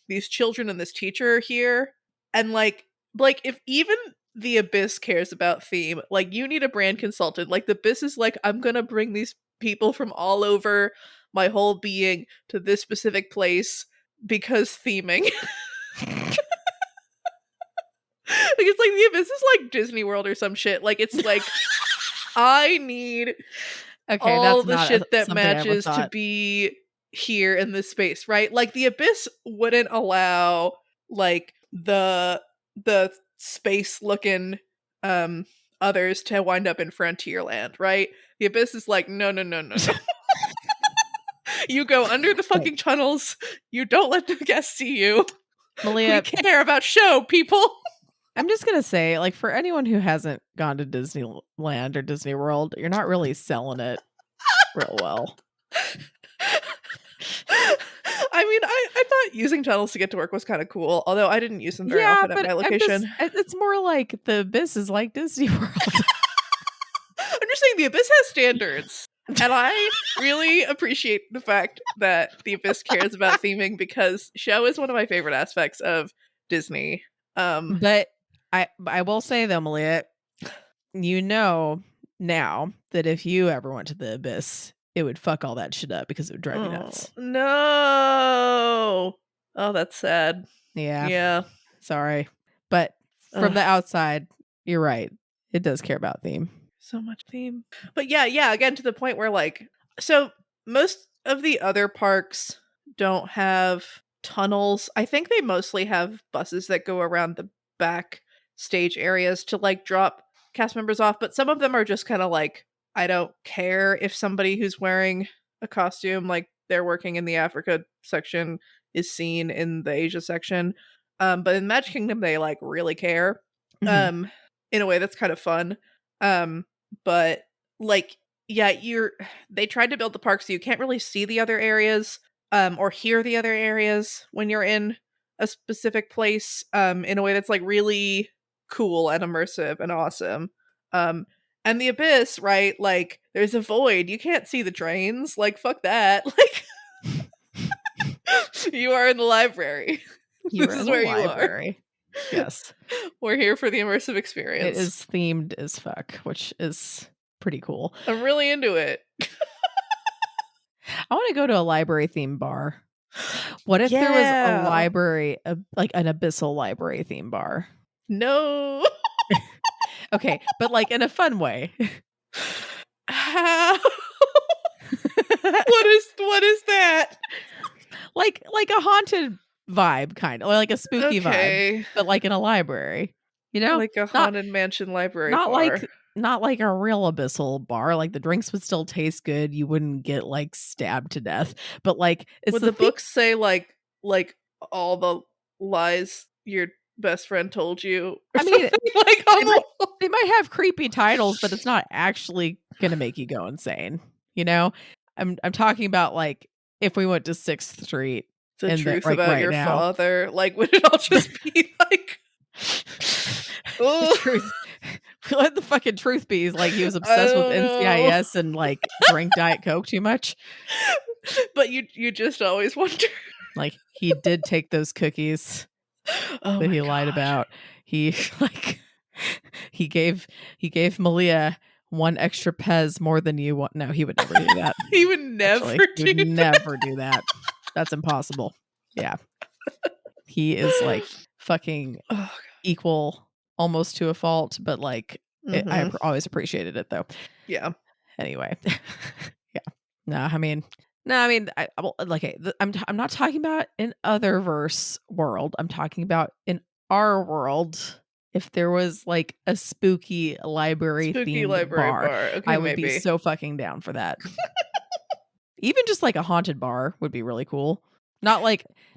these children and this teacher here. And like if even the abyss cares about theme, like, you need a brand consultant. Like, the abyss is like, I'm gonna bring these people from all over my whole being to this specific place because theming. Like, it's like the abyss is like Disney World or some shit. Like, it's like I need all the shit that matches to be here in this space, right? Like, the abyss wouldn't allow like the space looking others to wind up in Frontierland, right? The abyss is like, no. You go under the fucking tunnels. You don't let the guests see you. Malia, we care about show, people. I'm just gonna say, like, for anyone who hasn't gone to Disneyland or Disney World, you're not really selling it real well. I mean, I thought using tunnels to get to work was kind of cool, although I didn't use them very often at my location. It's more like the Abyss is like Disney World. I'm just saying the Abyss has standards. And I really appreciate the fact that the Abyss cares about theming, because show is one of my favorite aspects of Disney. But I will say though, Malia, you know now that if you ever went to the Abyss, it would fuck all that shit up because it would drive you nuts. No. Oh, that's sad. Yeah. Sorry. But from the outside, you're right. It does care about theme. So much theme. But yeah, again, to the point where, like, so most of the other parks don't have tunnels. I think they mostly have buses that go around the back stage areas to, like, drop cast members off, but some of them are just kind of like, I don't care if somebody who's wearing a costume, like they're working in the Africa section, is seen in the Asia section. But in Magic Kingdom, they, like, really care. In a way that's kind of fun. But, like, yeah, they tried to build the park so you can't really see the other areas or hear the other areas when you're in a specific place in a way that's, like, really cool and immersive and awesome. And the Abyss, right? Like, there's a void. You can't see the drains. Like, fuck that. Like, you are in the library. This is where you are. Yes. We're here for the immersive experience. It is themed as fuck, which is pretty cool. I'm really into it. I want to go to a library themed bar. What if there was a library, like an abyssal library theme bar? No. Okay, but like in a fun way. How? What is that? Like a haunted vibe, kind of, or like a spooky vibe, but like in a library. You know, like a haunted mansion library. Not like a real abyssal bar. Like the drinks would still taste good. You wouldn't get like stabbed to death. But like, would the books say like all the lies your best friend told you? I mean, like they might have creepy titles, but it's not actually gonna make you go insane. You know, I'm talking about like if we went to 6th Street. The truth about your father. Like, would it all just be like the truth? Let the fucking truth be, like, he was obsessed with NCIS and like drank Diet Coke too much. But you just always wonder. Like, he did take those cookies that he lied about. He gave Malia one extra Pez more than you want. No, he would never do that. He would never do that. That's impossible. Yeah. He is like fucking equal almost to a fault, but like I always appreciated it though. Yeah. Anyway. Yeah. I'm not talking about in Otherverse world. I'm talking about in our world. If there was like a spooky library themed bar, okay, I would be so fucking down for that. Even just like a haunted bar would be really cool. Not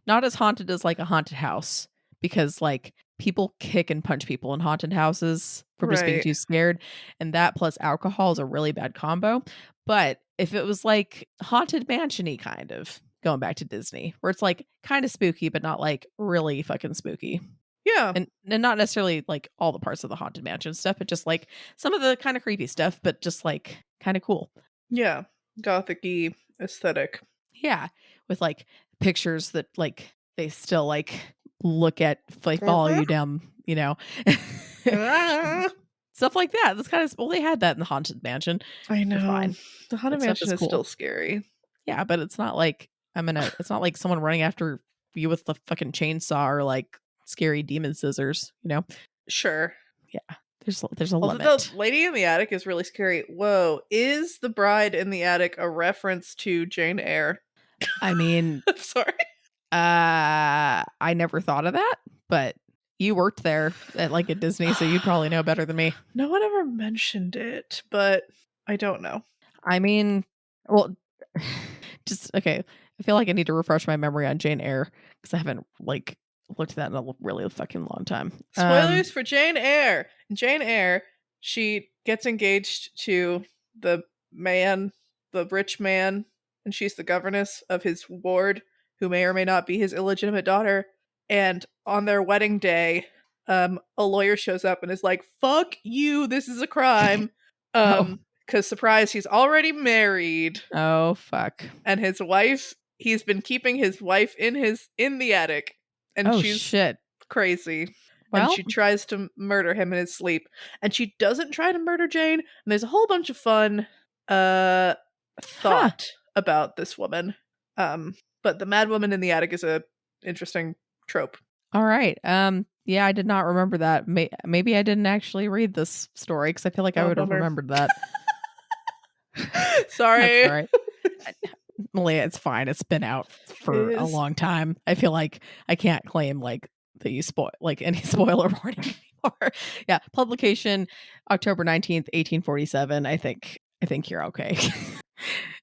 as haunted as like a haunted house, because like people kick and punch people in haunted houses for just being too scared, and that plus alcohol is a really bad combo. But if it was like haunted mansion-y kind of, going back to Disney, where it's like kind of spooky but not like really fucking spooky. Yeah. And not necessarily like all the parts of the haunted mansion stuff, but just like some of the kind of creepy stuff, but just like kind of cool. Yeah. Gothic-y aesthetic. Yeah. With like pictures that like they still like look at, like follow you down, you know. Stuff like that. That's kind of, well, they had that in the haunted mansion. I know. Fine. The haunted mansion is cool. Still scary. Yeah, but it's not like it's not like someone running after you with the fucking chainsaw or like scary demon scissors, you know? Sure. Yeah. There's a limit. The lady in the attic is really scary. Whoa. Is the bride in the attic a reference to Jane Eyre? I mean, sorry. I never thought of that, but you worked there at Disney, so you'd probably know better than me. No one ever mentioned it, but I don't know. I mean, well, just okay. I feel like I need to refresh my memory on Jane Eyre because I haven't like looked at that in a really fucking long time. Spoilers for Jane Eyre. In Jane Eyre, she gets engaged to the rich man, and she's the governess of his ward, who may or may not be his illegitimate daughter. And on their wedding day, a lawyer shows up and is like, "Fuck you, this is a crime." Because surprise, he's already married. Oh, fuck. And his wife, he's been keeping his wife in the attic. And she's shit. crazy. Well, and she tries to murder him in his sleep. And she doesn't try to murder Jane. And there's a whole bunch of fun thought about this woman. But the mad woman in the attic is a interesting trope. All right. Yeah, I did not remember that. Maybe I didn't actually read this story because I feel like I would have remembered that. Sorry. That's all right. Malia, it's fine. It's been out for a long time. I feel like I can't claim like that you spoil like any spoiler warning anymore. Yeah, publication October 19th, 1847. I think you're okay.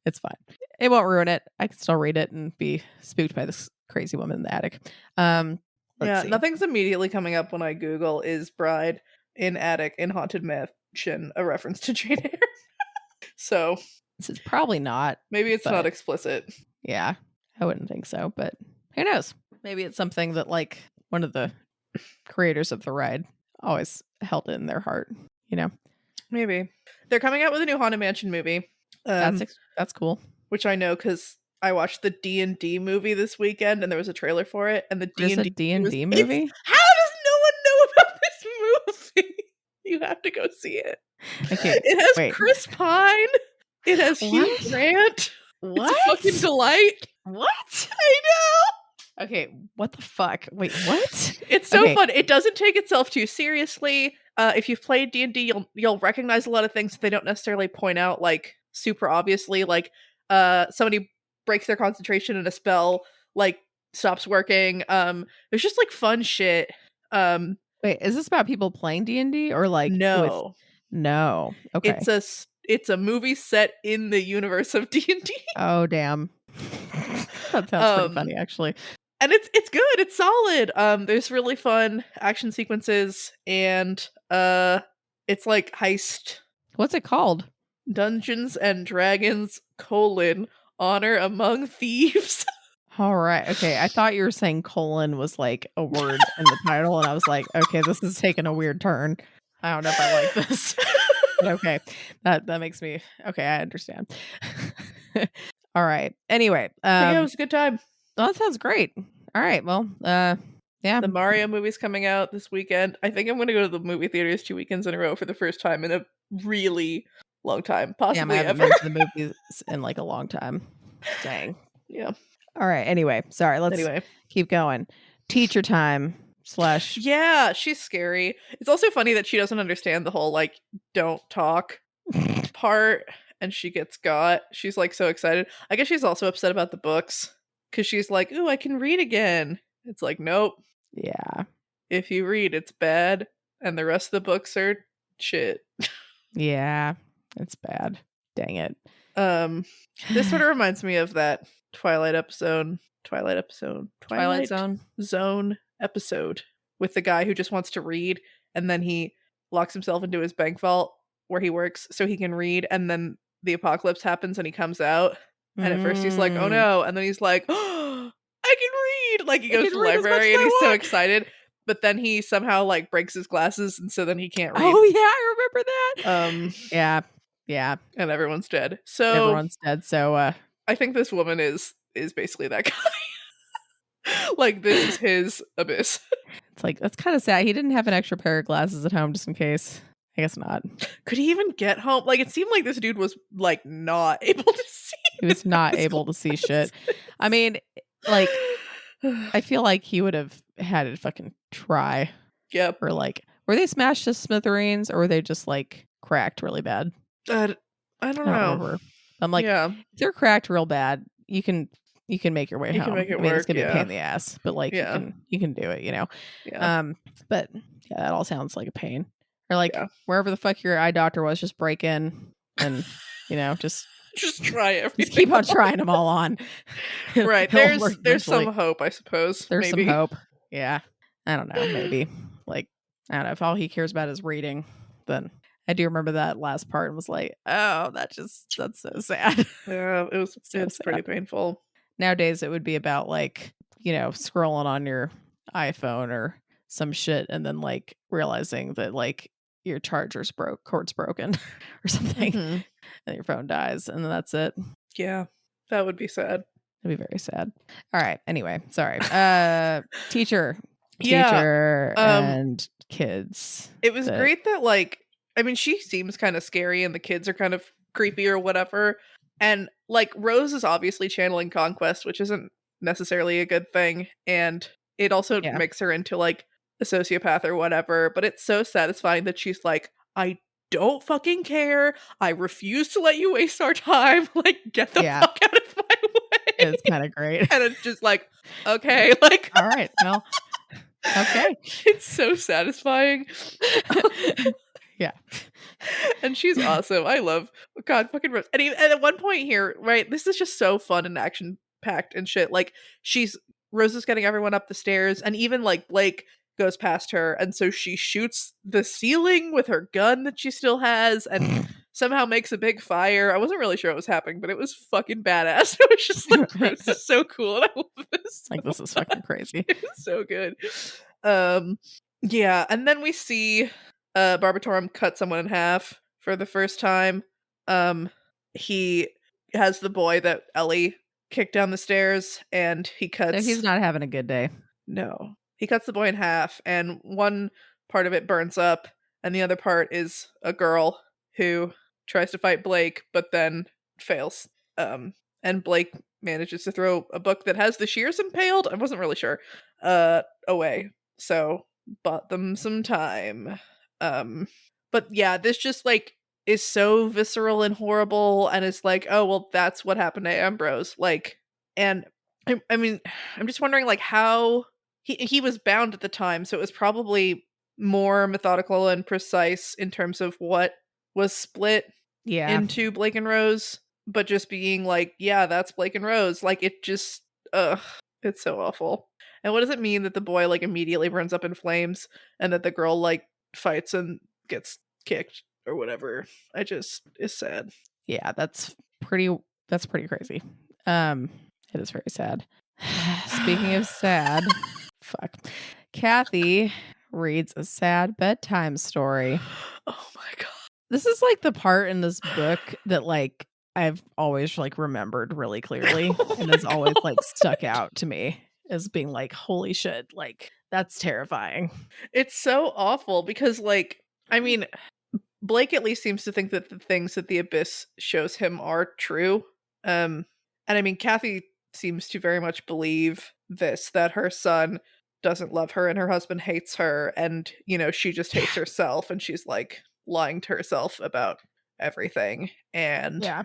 It's fine. It won't ruin it. I can still read it and be spooked by this crazy woman in the attic. Yeah, nothing's immediately coming up when I Google "is bride in attic in haunted mansion" a reference to Jane Eyre. So this is probably not. Maybe it's not explicit. Yeah, I wouldn't think so, but who knows? Maybe it's something that like one of the creators of the ride always held in their heart, you know? Maybe. They're coming out with a new Haunted Mansion movie. That's cool. Which I know because I watched the D&D movie this weekend and there was a trailer for it. And the D&D movie? How does no one know about this movie? You have to go see it. Okay, it has Chris Pine. It has Hugh Grant. What? It's a fucking delight. What? I know. Okay, what the fuck? Wait, what? It's so fun. It doesn't take itself too seriously. If you've played D&D, you'll recognize a lot of things that they don't necessarily point out like super obviously. Like somebody breaks their concentration and a spell like stops working. There's just like fun shit. Wait, is this about people playing D&D or like no? No. Okay. It's a movie set in the universe of D&D. Oh damn. That sounds pretty funny actually. And it's good. It's solid. There's really fun action sequences and it's like heist. What's it called? Dungeons and Dragons: Honor Among Thieves. All right. Okay. I thought you were saying colon was like a word in the title, and I was like, okay, this is taking a weird turn. I don't know if I like this. But okay. That makes me okay, I understand. All right. Anyway. Yeah, it was a good time. Well, that sounds great. All right. Well, yeah. The Mario movie's coming out this weekend. I think I'm gonna go to the movie theaters 2 weekends in a row for the first time in a really long time. Possibly I haven't ever. been to the movies in like a long time. Dang. Yeah. All right. Anyway, sorry. Let's keep going. Teacher time / Yeah, she's scary. It's also funny that she doesn't understand the whole like don't talk part, and she gets got. She's like so excited. I guess she's also upset about the books because she's like, "Ooh, I can read again." It's like, nope. Yeah. If you read, it's bad, and the rest of the books are shit. Yeah, it's bad. Dang it. This sort of reminds me of that Twilight Zone episode with the guy who just wants to read and then he locks himself into his bank vault where he works so he can read, and then the apocalypse happens and he comes out and at first he's like, oh no, and then he's like, oh, I can read, like he goes to the library and he's so excited, but then he somehow like breaks his glasses and so then he can't read. Oh yeah, I remember that. Yeah, and everyone's dead. So I think this woman is basically that guy. Like this is his abyss. It's like that's kind of sad. He didn't have an extra pair of glasses at home just in case. I guess not. Could he even get home? Like it seemed like this dude was like not able to see. He was not able to see shit. I mean, like I feel like he would have had to fucking try. Yep. Or like, were they smashed to smithereens or were they just like cracked really bad? I don't know. Remember. I'm like, if they're cracked real bad, you can make your way home. You can make it I mean, work. It's gonna be a pain in the ass, but like you can do it, you know. Yeah. But yeah, that all sounds like a pain. Or like wherever the fuck your eye doctor was, just break in and you know just try everything. Just keep on trying them all on. Right. There's some hope, I suppose. There's some hope. Yeah. I don't know. Maybe like I don't know if all he cares about is reading. Then I do remember that last part and was like, oh, that's so sad. Yeah, it's pretty painful. Nowadays it would be about like, scrolling on your iPhone or some shit and then like realizing that like your cord's broken or something and your phone dies and then that's it. Yeah, that would be sad. It'd be very sad. All right. Anyway, sorry. Teacher Yeah. and kids. It was great that like, I mean, she seems kind of scary and the kids are kind of creepy or whatever. And like Rose is obviously channeling Conquest, which isn't necessarily a good thing. And it also makes her into like a sociopath or whatever. But it's so satisfying that she's like, I don't fucking care. I refuse to let you waste our time. Like, get the fuck out of my way. It's kind of great. And it's just like, okay, like, all right, well, okay. It's so satisfying. Yeah. And she's awesome. I love God fucking Rose. And at one point here, right, this is just so fun and action packed and shit. Like Rose is getting everyone up the stairs, and even like Blake goes past her, and so she shoots the ceiling with her gun that she still has and somehow makes a big fire. I wasn't really sure what was happening, but it was fucking badass. It was just like, this is so cool, and I love this. Like, this is fucking crazy. It was so good. Yeah, and then we see Barbatorm cut someone in half for the first time. He has the boy that Ellie kicked down the stairs, and he cuts. So he's not having a good day. No. He cuts the boy in half, and one part of it burns up, and the other part is a girl who tries to fight Blake, but then fails. And Blake manages to throw a book that has the shears impaled, I wasn't really sure, away. So, bought them some time. But yeah, this just, like, is so visceral and horrible, and it's like, oh, well, that's what happened to Ambrose. Like, and, I mean, I'm just wondering, like, how... He was bound at the time, so it was probably more methodical and precise in terms of what was split into Blake and Rose, but just being like, yeah, that's Blake and Rose. Like, it just, it's so awful. And what does it mean that the boy, like, immediately burns up in flames and that the girl, like, fights and gets kicked or whatever? It's sad. Yeah, that's pretty crazy. It is very sad. Speaking of sad... Fuck. Kathy reads a sad bedtime story. Oh my god. This is like the part in this book that like I've always like remembered really clearly and has always like stuck out to me as being like, holy shit, like that's terrifying. It's so awful because like, I mean, Blake at least seems to think that the things that the Abyss shows him are true. And I mean, Kathy seems to very much believe this, that her son doesn't love her and her husband hates her, and she just hates herself, and she's like lying to herself about everything. And yeah,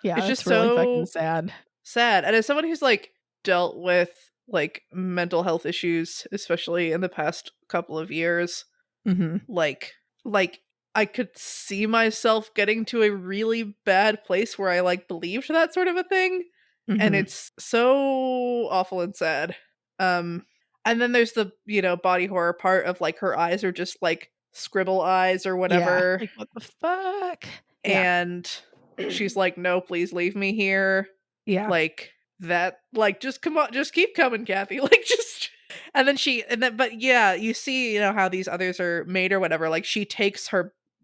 it's just really so fucking sad. And as someone who's like dealt with like mental health issues, especially in the past couple of years, like I could see myself getting to a really bad place where I like believed that sort of a thing. And it's so awful and sad. And then there's the, body horror part of like her eyes are just like scribble eyes or whatever. Yeah, like, what the fuck? And she's like, no, please leave me here. Yeah. Like that, like, just come on, just keep coming, Kathy. Like, just, but yeah, you see, how these others are made or whatever. Like, she takes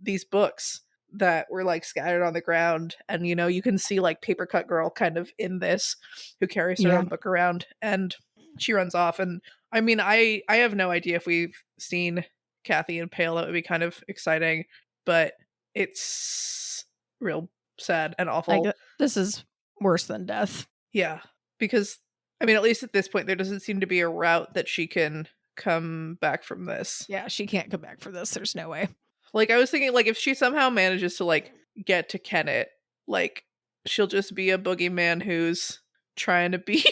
these books that were like scattered on the ground, and you can see like Paper Cut Girl kind of in this, who carries her own book around, and she runs off. And I mean, I have no idea if we've seen Kathy impale. That would be kind of exciting, but it's real sad and awful. This is worse than death. Yeah, because I mean, at least at this point, there doesn't seem to be a route that she can come back from this. Yeah, she can't come back from this. There's no way. Like, I was thinking, like, if she somehow manages to, like, get to Kenneth, like, she'll just be a boogeyman who's trying to be,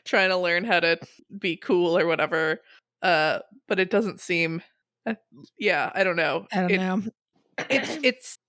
trying to learn how to be cool or whatever. But it doesn't seem, yeah, I don't know. I don't know. It's,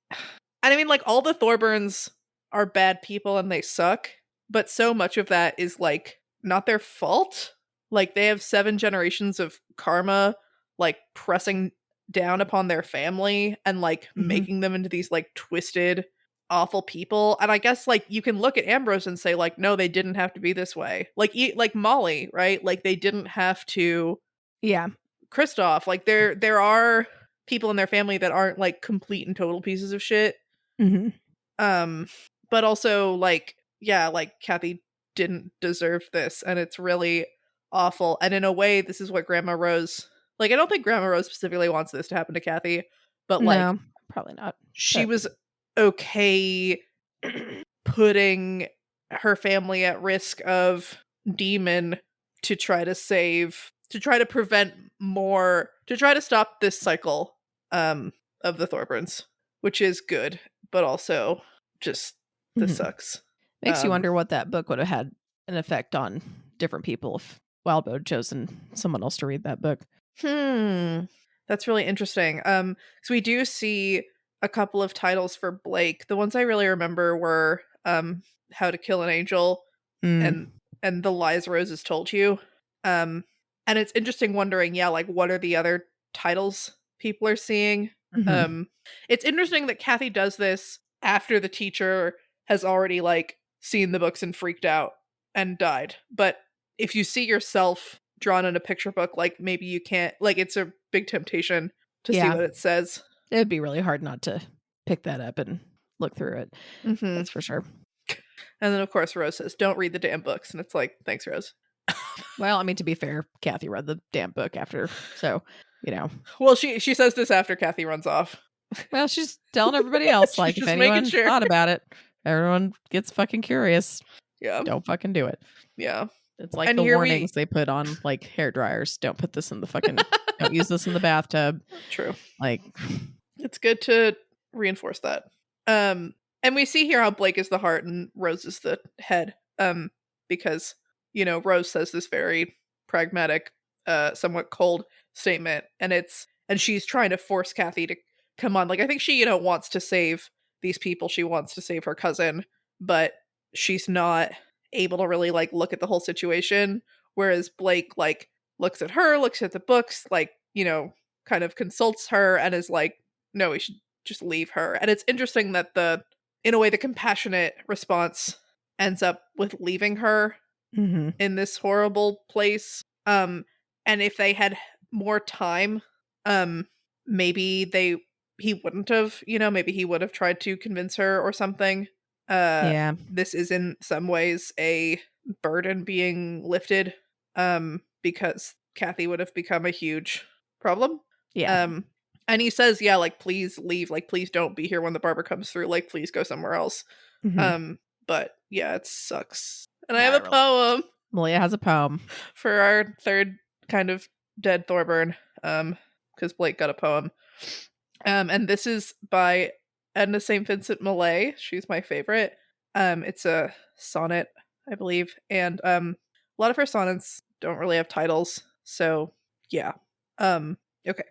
and I mean, like, all the Thorburns are bad people and they suck, but so much of that is, like, not their fault. Like, they have 7 generations of karma, like, pressing down upon their family and like making them into these like twisted, awful people. And I guess like you can look at Ambrose and say like, no, they didn't have to be this way. Like Molly, right? Like they didn't have to. Yeah. Kristoff, like there are people in their family that aren't like complete and total pieces of shit. Mm-hmm. But also like, yeah, like Kathy didn't deserve this, and it's really awful. And in a way, this is what Grandma Rose, like, I don't think Grandma Rose specifically wants this to happen to Kathy, but like, no, probably not. She was okay putting her family at risk of demon to try to prevent more, to try to stop this cycle of the Thorburns, which is good, but also just this sucks. Makes you wonder what that book would have had an effect on different people if Wildbow had chosen someone else to read that book. That's really interesting. So we do see a couple of titles for Blake. The ones I really remember were How to Kill an Angel and The Lies Roses Told You. And it's interesting wondering, yeah, like what are the other titles people are seeing? It's interesting that Kathy does this after the teacher has already like seen the books and freaked out and died. But if you see yourself drawn in a picture book, like maybe you can't, like it's a big temptation to see what it says. It'd be really hard not to pick that up and look through it. That's for sure. And then of course Rose says, don't read the damn books. And it's like, thanks, Rose. Well, I mean, to be fair, Kathy read the damn book after, so, you know. Well, she says this after Kathy runs off. Well, she's telling everybody else, like, if anyone thought about it, everyone gets fucking curious. Yeah. Don't fucking do it. Yeah. It's like the warnings they put on, like, hair dryers. Don't put this in the fucking, don't use this in the bathtub. True. Like. It's good to reinforce that. And we see here how Blake is the heart and Rose is the head. Because, you know, Rose says this very pragmatic, somewhat cold statement, and she's trying to force Kathy to come on. Like, I think she, you know, wants to save these people. She wants to save her cousin, but she's not able to really like look at the whole situation. Whereas Blake like looks at her, looks at the books, like, you know, kind of consults her and is like, no, we should just leave her. And it's interesting that in a way, the compassionate response ends up with leaving her in this horrible place. And if they had more time, maybe he wouldn't have, you know, maybe he would have tried to convince her or something. Yeah. This is in some ways a burden being lifted, because Kathy would have become a huge problem. Yeah. And he says, yeah, like, please leave. Like, please don't be here when the barber comes through. Like, please go somewhere else. But yeah, it sucks. And I have a poem. Malia has a poem. For our third kind of dead Thorburn. Because Blake got a poem. And this is by Edna St. Vincent Millay. She's my favorite. It's a sonnet, I believe. And a lot of her sonnets don't really have titles. So yeah. Okay.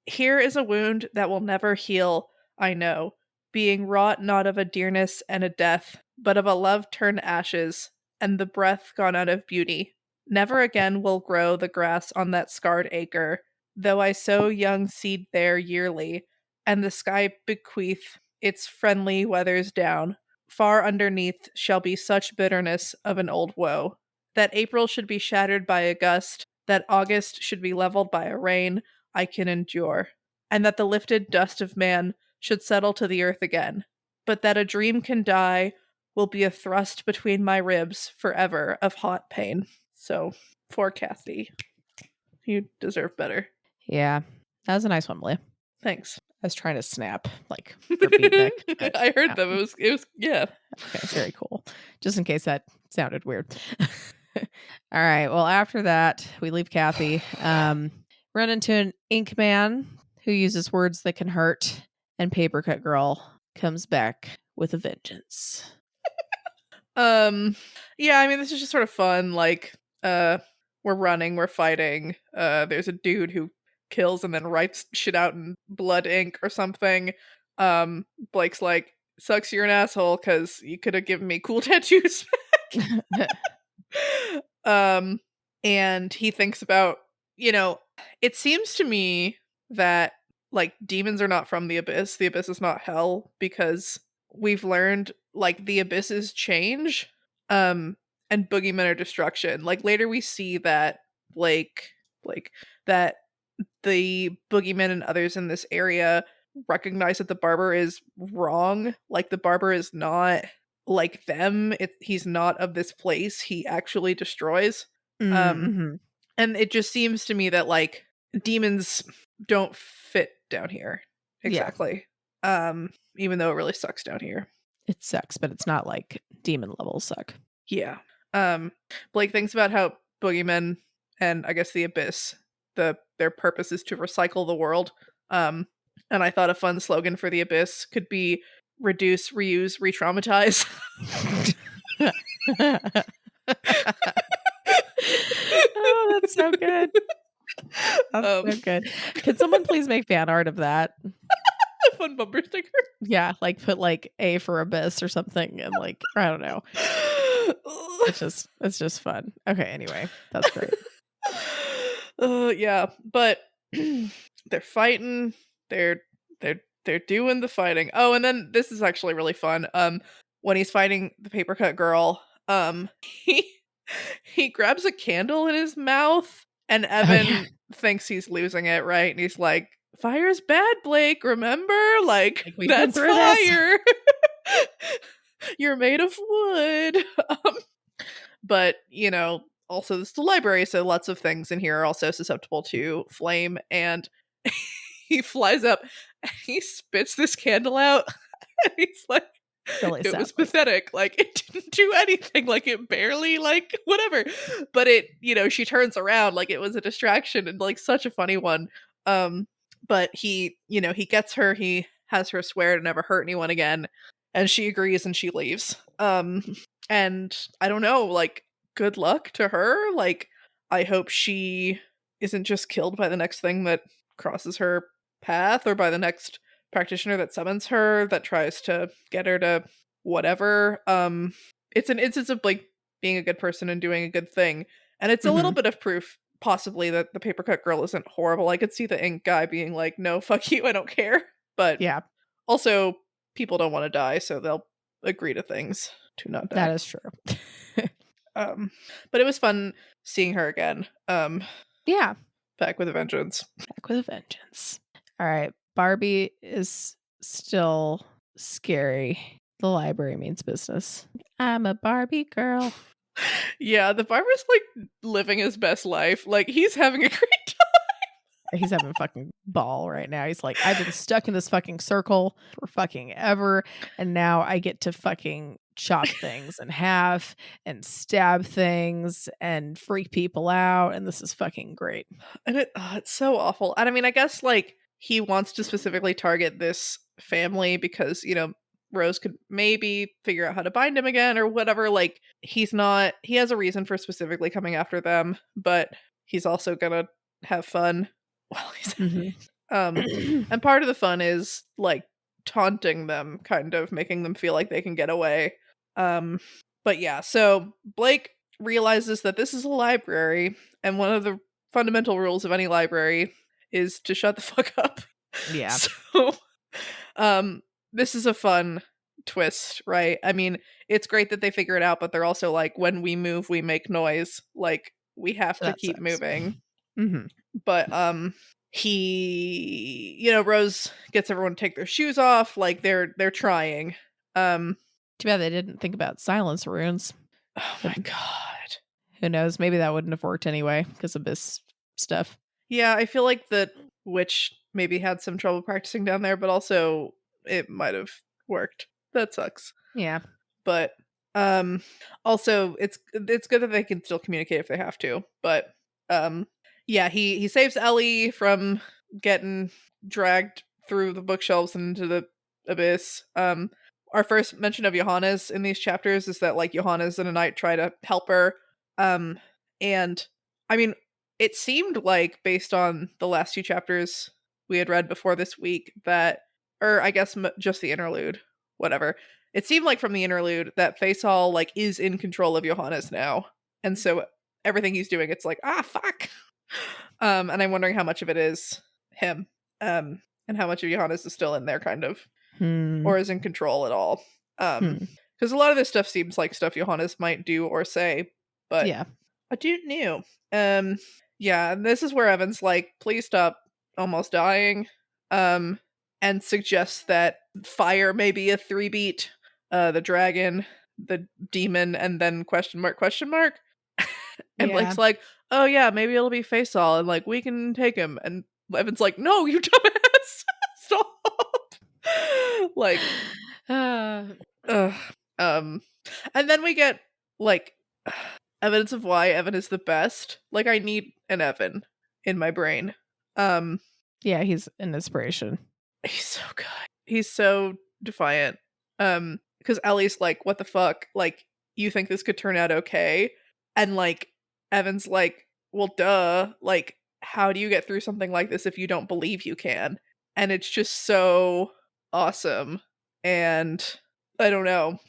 Here is a wound that will never heal, I know, being wrought not of a dearness and a death, but of a love turned ashes, and the breath gone out of beauty. Never again will grow the grass on that scarred acre, though I sow young seed there yearly, and the sky bequeath its friendly weathers down. Far underneath shall be such bitterness of an old woe, that April should be shattered by a gust, that August should be leveled by a rain, I can endure, and that the lifted dust of man should settle to the earth again, but that a dream can die will be a thrust between my ribs forever of hot pain. So, for Kathy, you deserve better. Yeah, that was a nice one, Malia. Thanks. I was trying to snap, like, for feedback. I heard them. It was, yeah. Okay, very cool. Just in case that sounded weird. All right, well, after that, we leave Kathy. Run into an ink man who uses words that can hurt, and Papercut Girl comes back with a vengeance. Yeah, I mean, this is just sort of fun. Like, we're running, we're fighting. There's a dude who kills and then writes shit out in blood ink or something. Blake's like, sucks you're an asshole because you could have given me cool tattoos back. And he thinks about, you know, it seems to me that like demons are not from the abyss. The abyss is not hell because we've learned like the abysses change, and boogeymen are destruction. Like later we see that Blake that the boogeymen and others in this area recognize that the barber is wrong. Like the barber is not like them. He's not of this place. He actually destroys. Mm-hmm. And it just seems to me that like demons don't fit down here exactly. Even though it really sucks down here. It sucks, but it's not like demon level suck. Yeah. Blake thinks about how boogeymen and I guess the abyss, their purpose is to recycle the world. And I thought a fun slogan for the abyss could be reduce, reuse, retraumatize. Oh, that's so good. That's so good. Can someone please make fan art of that? A fun bumper sticker. Yeah, like put like A for abyss or something, and like I don't know. It's just fun. Okay, anyway, that's great. Yeah, but they're fighting. They're doing the fighting. Oh, and then this is actually really fun. When he's fighting the paper cut girl, he grabs a candle in his mouth, and Evan thinks he's losing it, right? And he's like, "Fire's bad, Blake. Remember, like that's fire. You're made of wood." But you know, also this is the library, so lots of things in here are also susceptible to flame. And he flies up, and he spits this candle out, and he's like, really it was pathetic. Like it didn't do anything. Like it barely, like whatever. But it, you know, she turns around like it was a distraction, and like such a funny one. But he, you know, he gets her. He has her swear to never hurt anyone again, and she agrees, and she leaves. And I don't know, like good luck to her. Like I hope she isn't just killed by the next thing that crosses her path, or by the next practitioner that summons her that tries to get her to whatever. It's an instance of like being a good person and doing a good thing, and it's a little bit of proof possibly that the paper cut girl isn't horrible. I could see the ink guy being like, no, fuck you, I don't care. But yeah, also people don't want to die, so they'll agree to things to not die. That is true. But it was fun seeing her again. Yeah, back with a vengeance. All right, Barbie is still scary. The library means business. I'm a Barbie girl. Yeah, the barber's like living his best life. Like he's having a great time. He's having a fucking ball right now. He's like, I've been stuck in this fucking circle for fucking ever, and now I get to fucking chop things in half and stab things and freak people out, and this is fucking great. And it's so awful. And I mean, I guess like he wants to specifically target this family because, you know, Rose could maybe figure out how to bind him again or whatever. Like he has a reason for specifically coming after them, but he's also gonna have fun while he's and part of the fun is like taunting them, kind of making them feel like they can get away. But yeah, so Blake realizes that this is a library, and one of the fundamental rules of any library is to shut the fuck up. Yeah. So this is a fun twist, right? I mean, it's great that they figure it out, but they're also like, when we move, we make noise. Like we have to keep moving. But he, you know, Rose gets everyone to take their shoes off. Like they're trying. Too bad they didn't think about silence runes. Oh my god. Who knows? Maybe that wouldn't have worked anyway because of this stuff. Yeah, I feel like the witch maybe had some trouble practicing down there, but also it might have worked. That sucks. Yeah. But also it's good that they can still communicate if they have to. But yeah, he saves Ellie from getting dragged through the bookshelves and into the abyss. Our first mention of Johannes in these chapters is that like Johannes and a knight try to help her. And I mean, it seemed like based on the last two chapters we had read before this week that, or I guess just the interlude, whatever. It seemed like from the interlude that Faisal like is in control of Johannes now. And so everything he's doing, it's like, fuck. And I'm wondering how much of it is him. And how much of Johannes is still in there kind of or is in control at all. Because a lot of this stuff seems like stuff Johannes might do or say, but yeah, I do knew. Yeah, and this is where Evan's like, please stop almost dying. And suggests that fire may be a 3-beat. The dragon, the demon, and then question mark, question mark. And Blake's like, oh yeah, maybe it'll be Faisal, and like we can take him. And Evan's like, no, you dumbass, stop. Like, and then we get like evidence of why Evan is the best. Like, I need an Evan in my brain. Yeah, he's an inspiration. He's so good. He's so defiant. Because Ellie's like, what the fuck? Like, you think this could turn out okay? And like, Evan's like, well, duh. Like, how do you get through something like this if you don't believe you can? And it's just so awesome. And I don't know.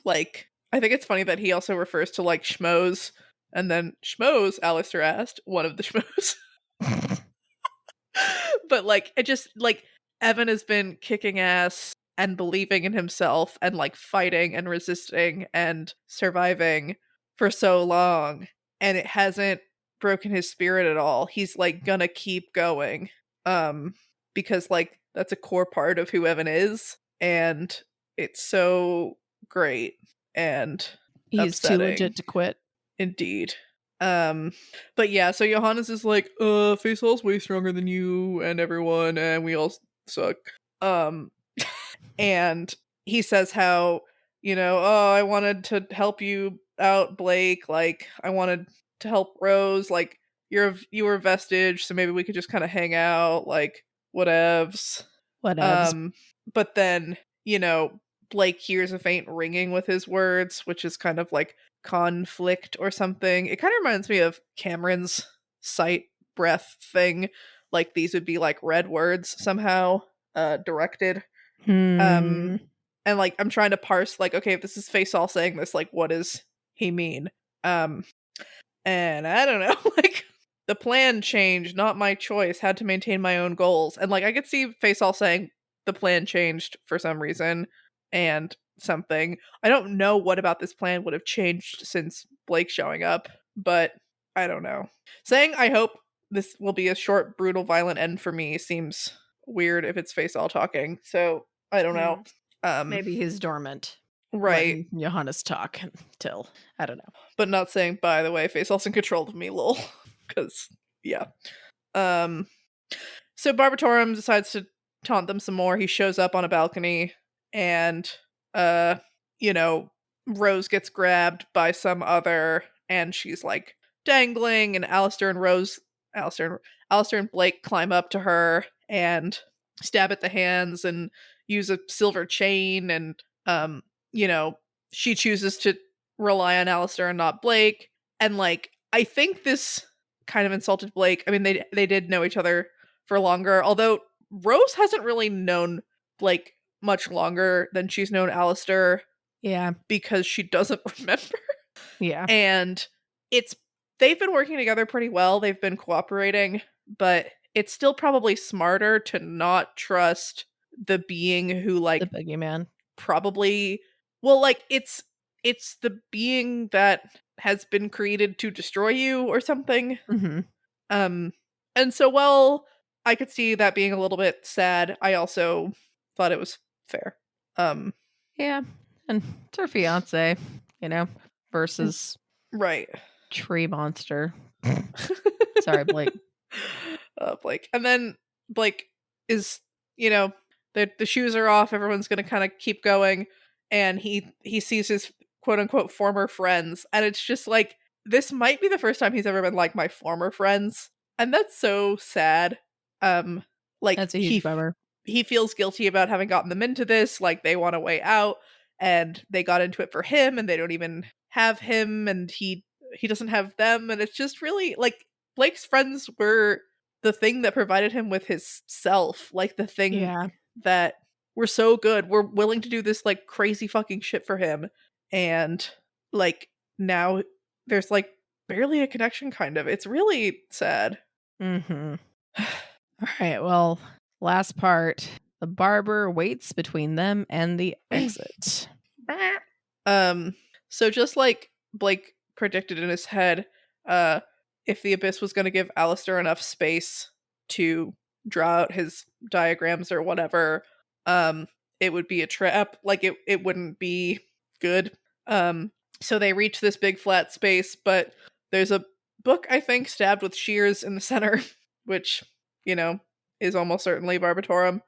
Like, I think it's funny that he also refers to like schmoes, and then schmoes, Alistair asked, one of the schmoes. But like, it just like Evan has been kicking ass and believing in himself and like fighting and resisting and surviving for so long, and it hasn't broken his spirit at all. He's like gonna keep going, because like that's a core part of who Evan is, and it's so great and he's upsetting. too legit to quit. Indeed. But yeah, so Johannes is like, Faisal's way stronger than you and everyone, and we all suck. And he says how, oh, I wanted to help you out, Blake. Like, I wanted to help Rose. Like, you were vestige, so maybe we could just kind of hang out. Like, whatevs. But then, Blake hears a faint ringing with his words, which is kind of like conflict or something. It kind of reminds me of Cameron's sight breath thing. Like, these would be like red words somehow, directed. And like, I'm trying to parse like, okay, if this is Faisal saying this, like, what does he mean? And I don't know, like, the plan changed, not my choice, had to maintain my own goals. And like, I could see Faisal saying the plan changed for some reason and something. I don't know what about this plan would have changed since Blake showing up, but I don't know. Saying I hope this will be a short, brutal, violent end for me seems weird if it's Faisal talking. So I don't know. Maybe he's dormant. Right. Johannes talk until, I don't know. But not saying, by the way, Faisal's in control of me, lol. Because, yeah. So Barbatorum decides to taunt them some more. He shows up on a balcony, and Rose gets grabbed by some other, and she's like dangling, and Alistair and Blake climb up to her and stab at the hands and use a silver chain, and she chooses to rely on Alistair and not Blake. And like, I think this kind of insulted Blake. I mean, they did know each other for longer, although Rose hasn't really known Blake much longer than she's known Alistair. Yeah. Because she doesn't remember. Yeah. And they've been working together pretty well. They've been cooperating, but it's still probably smarter to not trust the being who, like, the boogeyman. Probably, well, like, it's the being that has been created to destroy you or something. Mm-hmm. And so, well, I could see that being a little bit sad. I also thought it was fair. Yeah, and it's her fiance, versus right tree monster. Sorry, Blake. Blake. And then Blake is, the shoes are off. Everyone's going to kind of keep going. And he sees his quote unquote former friends. And it's just like, this might be the first time he's ever been like, my former friends. And that's so sad. Like, that's a huge bummer. He feels guilty about having gotten them into this. Like, they want a way out, and they got into it for him, and they don't even have him, and he doesn't have them. And it's just really like, Blake's friends were the thing that provided him with his self, like the thing that were so good. We're willing to do this like crazy fucking shit for him, and like now there's like barely a connection, kind of. It's really sad. Mm-hmm. All right, well, last part, The barber waits between them and the exit. So just like Blake predicted in his head, if the Abyss was going to give Alistair enough space to draw out his diagrams or whatever, it would be a trap. Like it wouldn't be good. So they reach this big flat space, but there's a book, I think, stabbed with shears in the center, which, is almost certainly Barbatorum,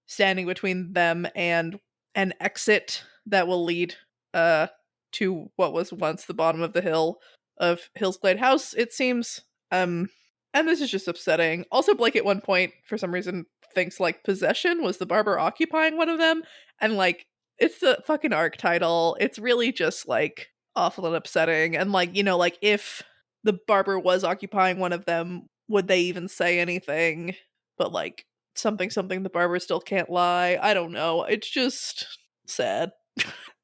standing between them and an exit that will lead to what was once the bottom of the hill of Hillsglade House, it seems. And this is just upsetting. Also, Blake at one point, for some reason, thinks like possession was the barber occupying one of them, and like it's the fucking arc title. It's really just like awful and upsetting. And like, like if the barber was occupying one of them, would they even say anything? But like something the barber still can't lie. I don't know. It's just sad.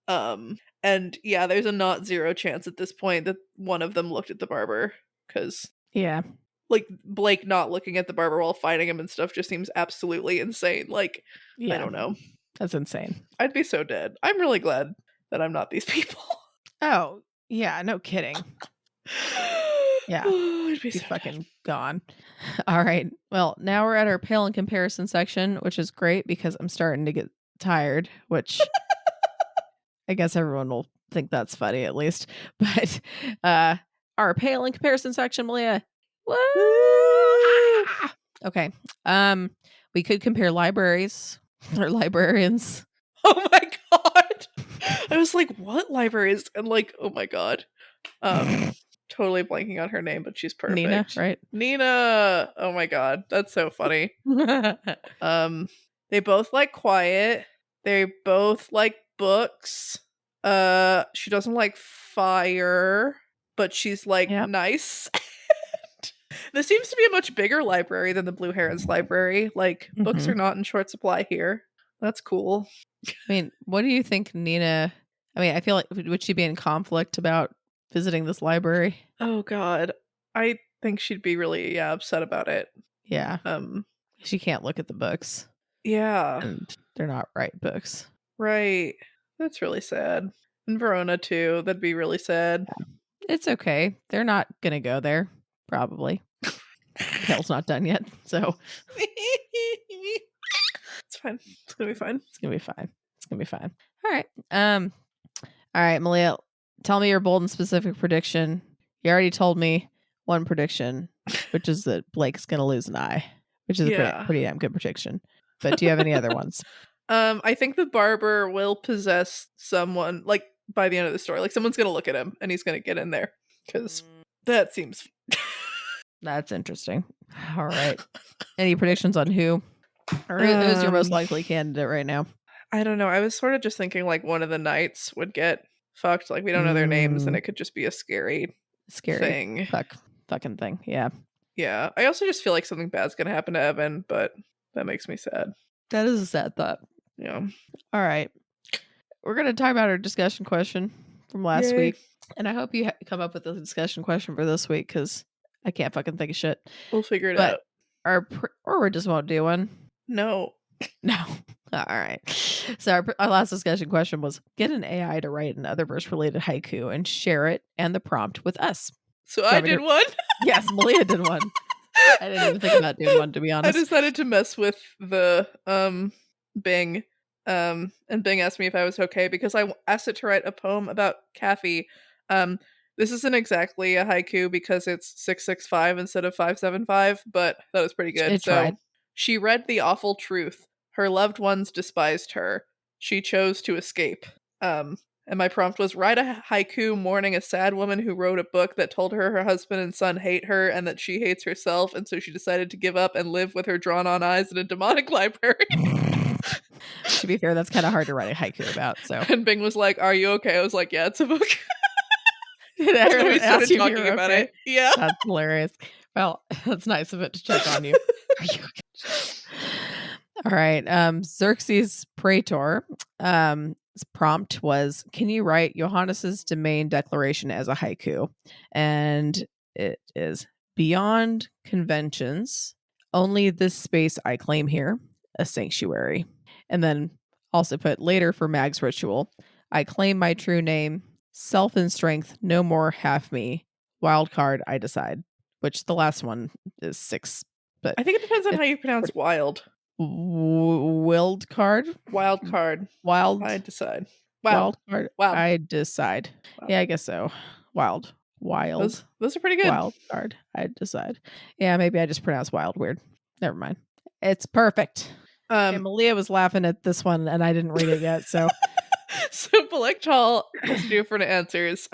And yeah, there's a not zero chance at this point that one of them looked at the barber, because like Blake not looking at the barber while fighting him and stuff just seems absolutely insane. Like, I don't know. That's insane. I'd be so dead. I'm really glad that I'm not these people. Oh, yeah, no kidding. Yeah. I'd be He's so fucking dead. gone. All right. Well, now we're at our pale in comparison section, which is great because I'm starting to get tired, which I guess everyone will think that's funny at least. But our pale in comparison section, Malia. Woo! Okay. We could compare libraries or librarians. Oh my god. I was like, what libraries? And like, oh my god. Totally blanking on her name, but she's perfect. Nina, right? Nina. Oh my god, that's so funny. They both like quiet. They both like books. She doesn't like fire, but she's like nice. This seems to be a much bigger library than the Blue Heron's library. Like, books are not in short supply here. That's cool. I mean, what do you think, Nina? I mean, I feel like, would she be in conflict about visiting this library? Oh god, I think she'd be really upset about it. Yeah. She can't look at the books. Yeah, and they're not right books. Right. That's really sad. And Verona too. That'd be really sad. Yeah. It's okay. They're not gonna go there. Probably. Hell's not done yet, so it's fine. It's gonna be fine. It's gonna be fine. It's gonna be fine. All right. All right, Malia. Tell me your bold and specific prediction. You already told me one prediction, which is that Blake's gonna lose an eye, which is a pretty damn good prediction. But do you have any other ones? I think the barber will possess someone, like, by the end of the story. Like, someone's gonna look at him and he's gonna get in there. Because that seems... That's interesting. All right. Any predictions on who? Or who's your most likely candidate right now? I don't know. I was sort of just thinking, like, one of the knights would get fucked. Like, we don't know their names, and it could just be a scary thing. Fucking thing. Yeah. Yeah. I also just feel like something bad's gonna happen to Evan, but that makes me sad. That is a sad thought. Yeah. All right. We're going to talk about our discussion question from last week. And I hope you come up with a discussion question for this week, because I can't fucking think of shit. We'll figure it out. Or we just won't do one. No. All right. So our last discussion question was, get an AI to write an Otherverse-related haiku and share it and the prompt with us. So I did one? Yes, Malia did one. I didn't even think about doing one, to be honest. I decided to mess with the Bing. And Bing asked me if I was okay, because I asked it to write a poem about Kathy. This isn't exactly a haiku because it's 665 instead of 575, but that was pretty good. She read the awful truth. Her loved ones despised her. She chose to escape. And my prompt was, write a haiku mourning a sad woman who wrote a book that told her husband and son hate her and that she hates herself, and so she decided to give up and live with her drawn-on eyes in a demonic library. To be fair, that's kind of hard to write a haiku about. So. And Bing was like, are you okay? I was like, yeah, it's a book. Did I really started talking about it? Yeah. That's hilarious. Well, that's nice of it to check on you. Are you okay? All right. Xerxes Praetor. His prompt was, can you write Johannes's domain declaration as a haiku? And it is, beyond conventions, only this space I claim here. a sanctuary. And then also put later for Mag's ritual. I claim my true name, self and strength, no more half me. Wild card, I decide. Which the last one is 6. But I think it depends on how you pronounce wild. Wild card? Wild card. Wild. I decide. Wild card. Wild. I decide. Wild. Yeah, I guess so. Wild. Those are pretty good. Wild card. I decide. Yeah, maybe I just pronounced wild weird. Never mind. It's perfect. Malia was laughing at this one and I didn't read it yet, so so Balectal has different answers.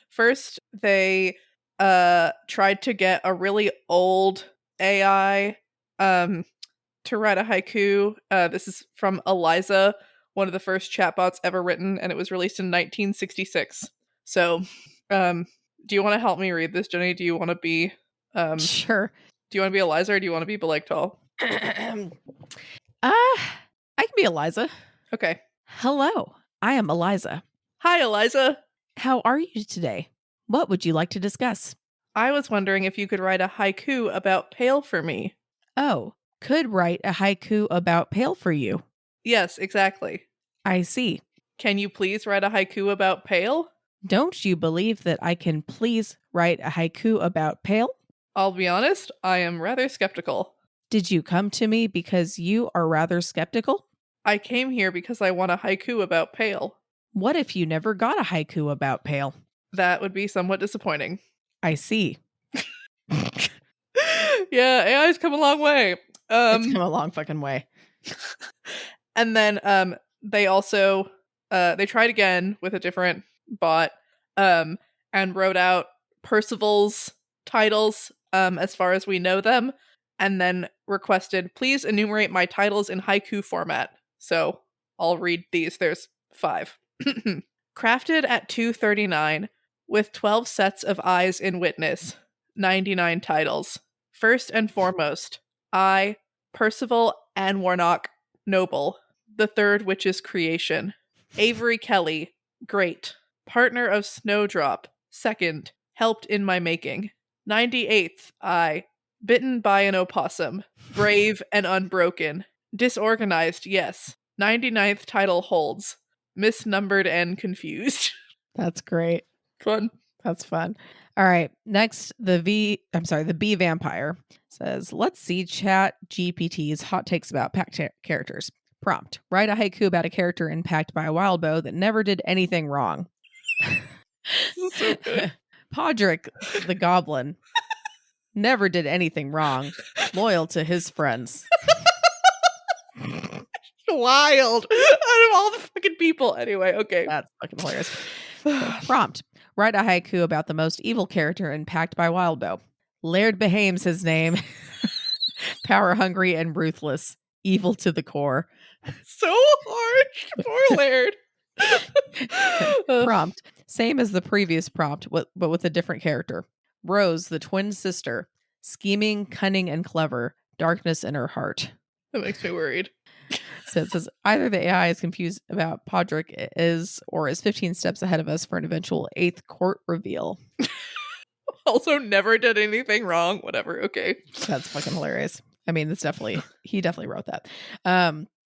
First they tried to get a really old AI to write a haiku. This is from Eliza, one of the first chatbots ever written, and it was released in 1966. So do you want to help me read this, Jenny? Do you want to be sure. Do you want to be Eliza or do you want to be Balectal? I can be Eliza. Okay. Hello, I am Eliza. Hi, Eliza. How are you today? What would you like to discuss? I was wondering if you could write a haiku about Pale for me. Oh, could write a haiku about Pale for you. Yes, exactly. I see. Can you please write a haiku about Pale? Don't you believe that I can please write a haiku about Pale? I'll be honest, I am rather skeptical. Did you come to me because you are rather skeptical? I came here because I want a haiku about Pale. What if you never got a haiku about Pale? That would be somewhat disappointing. I see. Yeah, AI's come a long way. It's come a long fucking way. And then they also they tried again with a different bot and wrote out Percival's titles as far as we know them, and then requested, please enumerate my titles in haiku format. So I'll read these. There's 5. Crafted at 239 with 12 sets of eyes in witness. 99 titles. First and foremost, I, Percival and Warnock, noble. The third witch's creation. Avery Kelly, great. Partner of Snowdrop, second. Helped in my making. 98th, I, bitten by an opossum. Brave and unbroken. Disorganized, yes. 99th title holds. Misnumbered and confused. That's great. Fun. That's fun. All right. Next, the bee vampire says, let's see Chat GPT's hot takes about pack characters. Prompt. Write a haiku about a character impacted by a Wildbow that never did anything wrong. So good. Podrick, the goblin, never did anything wrong. Loyal to his friends. Wild. Out of all the fucking people. Anyway, okay. That's fucking hilarious. Prompt. Write a haiku about the most evil character impacted by Wildbow. Laird Behame's his name. Power hungry and ruthless. Evil to the core. So harsh. Poor Laird. Prompt. Same as the previous prompt, but with a different character. Rose, the twin sister. Scheming, cunning, and clever. Darkness in her heart. That makes me worried. So it says either the AI is confused about Podrick or is 15 steps ahead of us for an eventual 8th court reveal. Also never did anything wrong. Whatever. Okay. That's fucking hilarious. I mean, he definitely wrote that.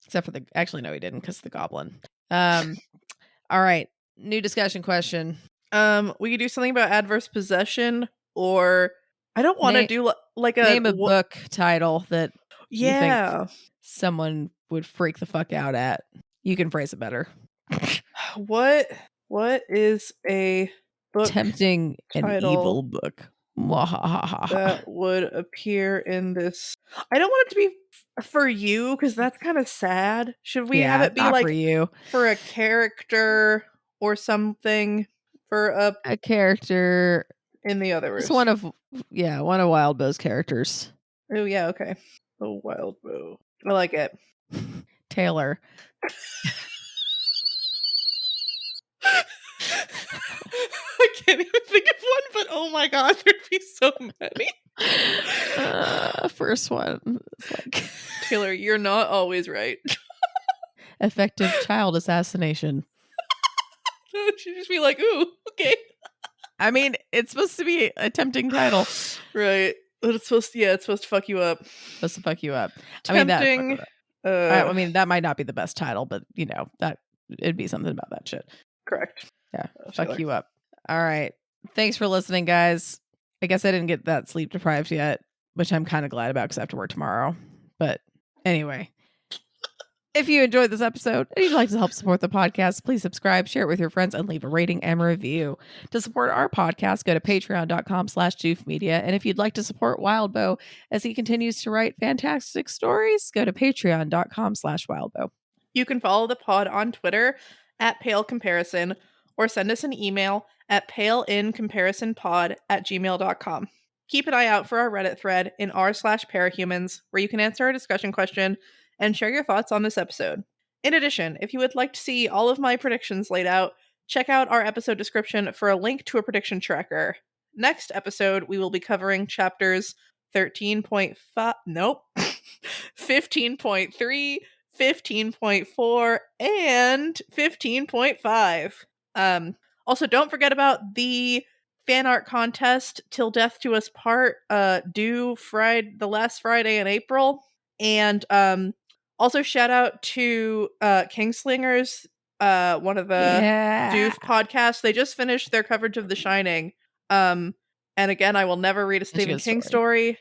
Except for actually no, he didn't, because the goblin. All right. New discussion question. We could do something about adverse possession, or I don't want to do like a name a book title that you think someone would freak the fuck out at. You can phrase it better. What is a book tempting an evil book that would appear in this? I don't want it to be for you, because that's kind of sad. Should we have it be like for you, for a character or something, for a character in the other verse? It's one of Wildbow's characters. Oh yeah, okay. The Wildbow. I like it. Taylor. I can't even think of one, but oh my god, there'd be so many. First one is like Taylor, you're not always right. Effective child assassination. She'd just be like, ooh, okay. I mean, it's supposed to be a tempting title. Right. But it's supposed to fuck you up. Supposed to fuck you up. Tempting. I mean, that might not be the best title, but that it'd be something about that shit. Correct. Yeah. Fuck you up. All right. Thanks for listening, guys. I guess I didn't get that sleep deprived yet, which I'm kind of glad about because I have to work tomorrow. But anyway, if you enjoyed this episode and you'd like to help support the podcast, please subscribe, share it with your friends, and leave a rating and review. To support our podcast, go to patreon.com/joofmedia. And if you'd like to support Wildbow as he continues to write fantastic stories, go to patreon.com/Wildbow. You can follow the pod on Twitter at Pale Comparison or send us an email at paleincomparisonpod@gmail.com. Keep an eye out for our Reddit thread in r/parahumans, where you can answer our discussion question and share your thoughts on this episode. In addition, if you would like to see all of my predictions laid out, check out our episode description for a link to a prediction tracker. Next episode, we will be covering chapters 15.3, 15.4, and 15.5. Also, don't forget about the fan art contest Till Death Do Us Part, due the last Friday in April. And also shout out to Kingslingers, one of the Doof podcasts. They just finished their coverage of The Shining. And again, I will never read a Stephen King story,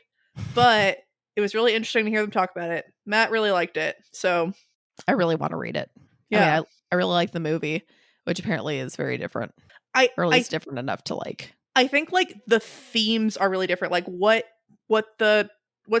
but it was really interesting to hear them talk about it. Matt really liked it, so I really want to read it. Yeah, I really like the movie, which apparently is very different. Or at least different enough to like. I think like the themes are really different. Like what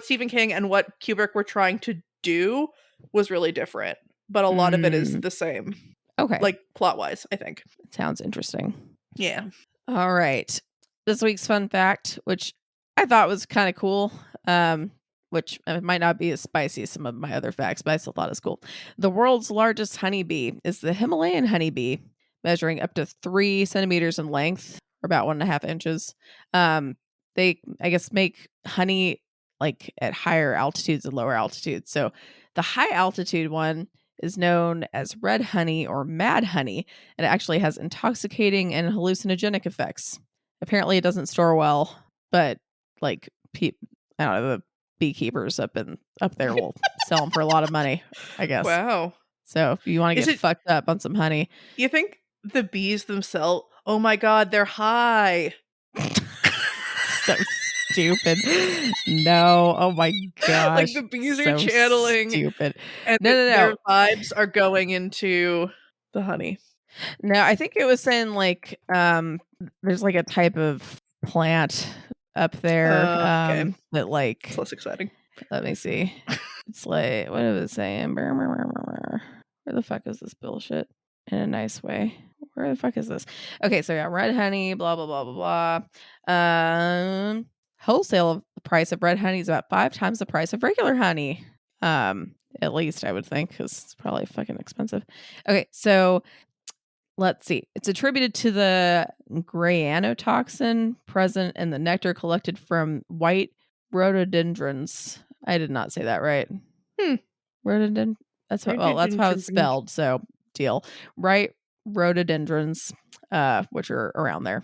Stephen King and what Kubrick were trying to do was really different, but a lot of it is the same. Okay. Like plot wise, I think. It sounds interesting. Yeah. All right. This week's fun fact, which I thought was kind of cool, which might not be as spicy as some of my other facts, but I still thought it was cool. The world's largest honeybee is the Himalayan honeybee, measuring up to 3 centimeters in length, or about 1.5 inches. They, I guess, make honey like at higher altitudes and lower altitudes. So the high altitude one is known as red honey or mad honey, and it actually has intoxicating and hallucinogenic effects. Apparently it doesn't store well, but like I don't know, the beekeepers up there will sell them for a lot of money, I guess. Wow. So if you want to get fucked up on some honey. You think the bees themselves, oh my god, they're high. So stupid. No. Oh my gosh. Like the bees are channeling. Stupid. And their vibes are going into the honey. No, I think it was saying like there's like a type of plant up there that like it's less exciting. Let me see. It's like, what was it saying? Where the fuck is this bullshit? In a nice way. Where the fuck is this? Okay, so yeah, red honey, blah blah blah blah blah. Wholesale price of red honey is about 5 times the price of regular honey. At least I would think, because it's probably fucking expensive. Okay, so let's see. It's attributed to the granotoxin present in the nectar collected from white rhododendrons. I did not say that right. Rhododendron. That's how it's spelled. So deal. Right, rhododendrons, which are around there.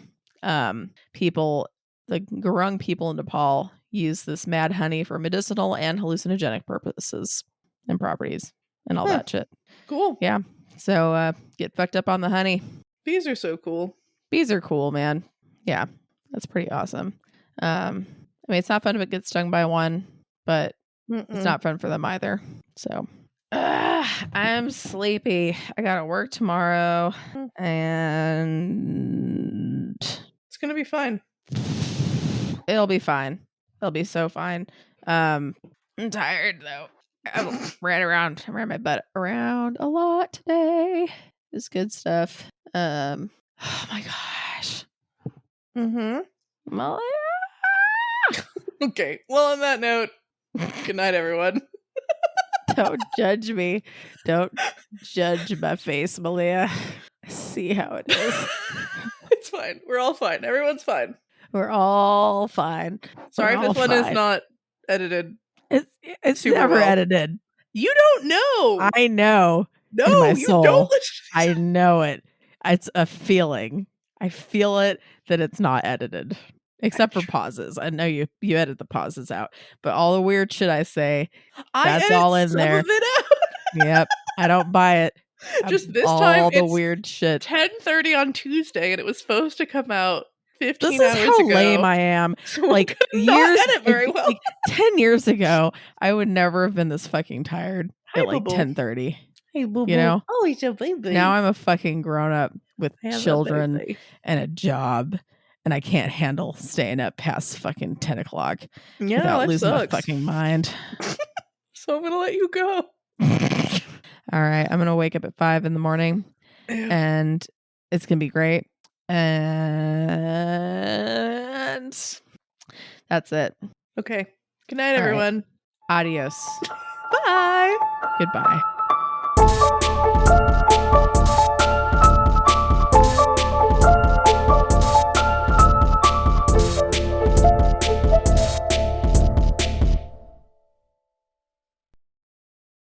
The Gurung people in Nepal use this mad honey for medicinal and hallucinogenic purposes and properties and all that shit. Cool. Yeah. So get fucked up on the honey. Bees are so cool. Bees are cool, man. Yeah. That's pretty awesome. I mean, it's not fun if it gets stung by one, but it's not fun for them either. So I'm sleepy. I gotta work tomorrow, and it's gonna be fine. It'll be fine. It'll be so fine. I'm tired though. I ran my butt around a lot today. It's good stuff. Oh my gosh. Malia. Okay. Well, on that note, good night, everyone. Don't judge me. Don't judge my face, Malia. See how it is. It's fine. We're all fine. Everyone's fine. We're all fine. Sorry if this one is not edited. It's never edited. You don't know. I know. No, you don't listen. I know it. It's a feeling. I feel it that it's not edited. Except for pauses. I know you edit the pauses out, but all the weird shit I say, that's all in there. Of it out. Yep. I don't buy it. Just this all time, the weird shit. 10:30 on Tuesday, and it was supposed to come out 15 hours ago. This is how lame I am. So like years, edit very well. Like 10 years ago, I would never have been this fucking tired at like 10:30. Hey, boo boo. You know? Oh, he's a baby. Now I'm a fucking grown up with children and a job, and I can't handle staying up past fucking 10 o'clock without losing my fucking mind. So I'm gonna let you go. All right, I'm gonna wake up at 5 in the morning, and it's gonna be great. And that's it. Okay. Good night, everyone. Right. Adios. Bye. Goodbye.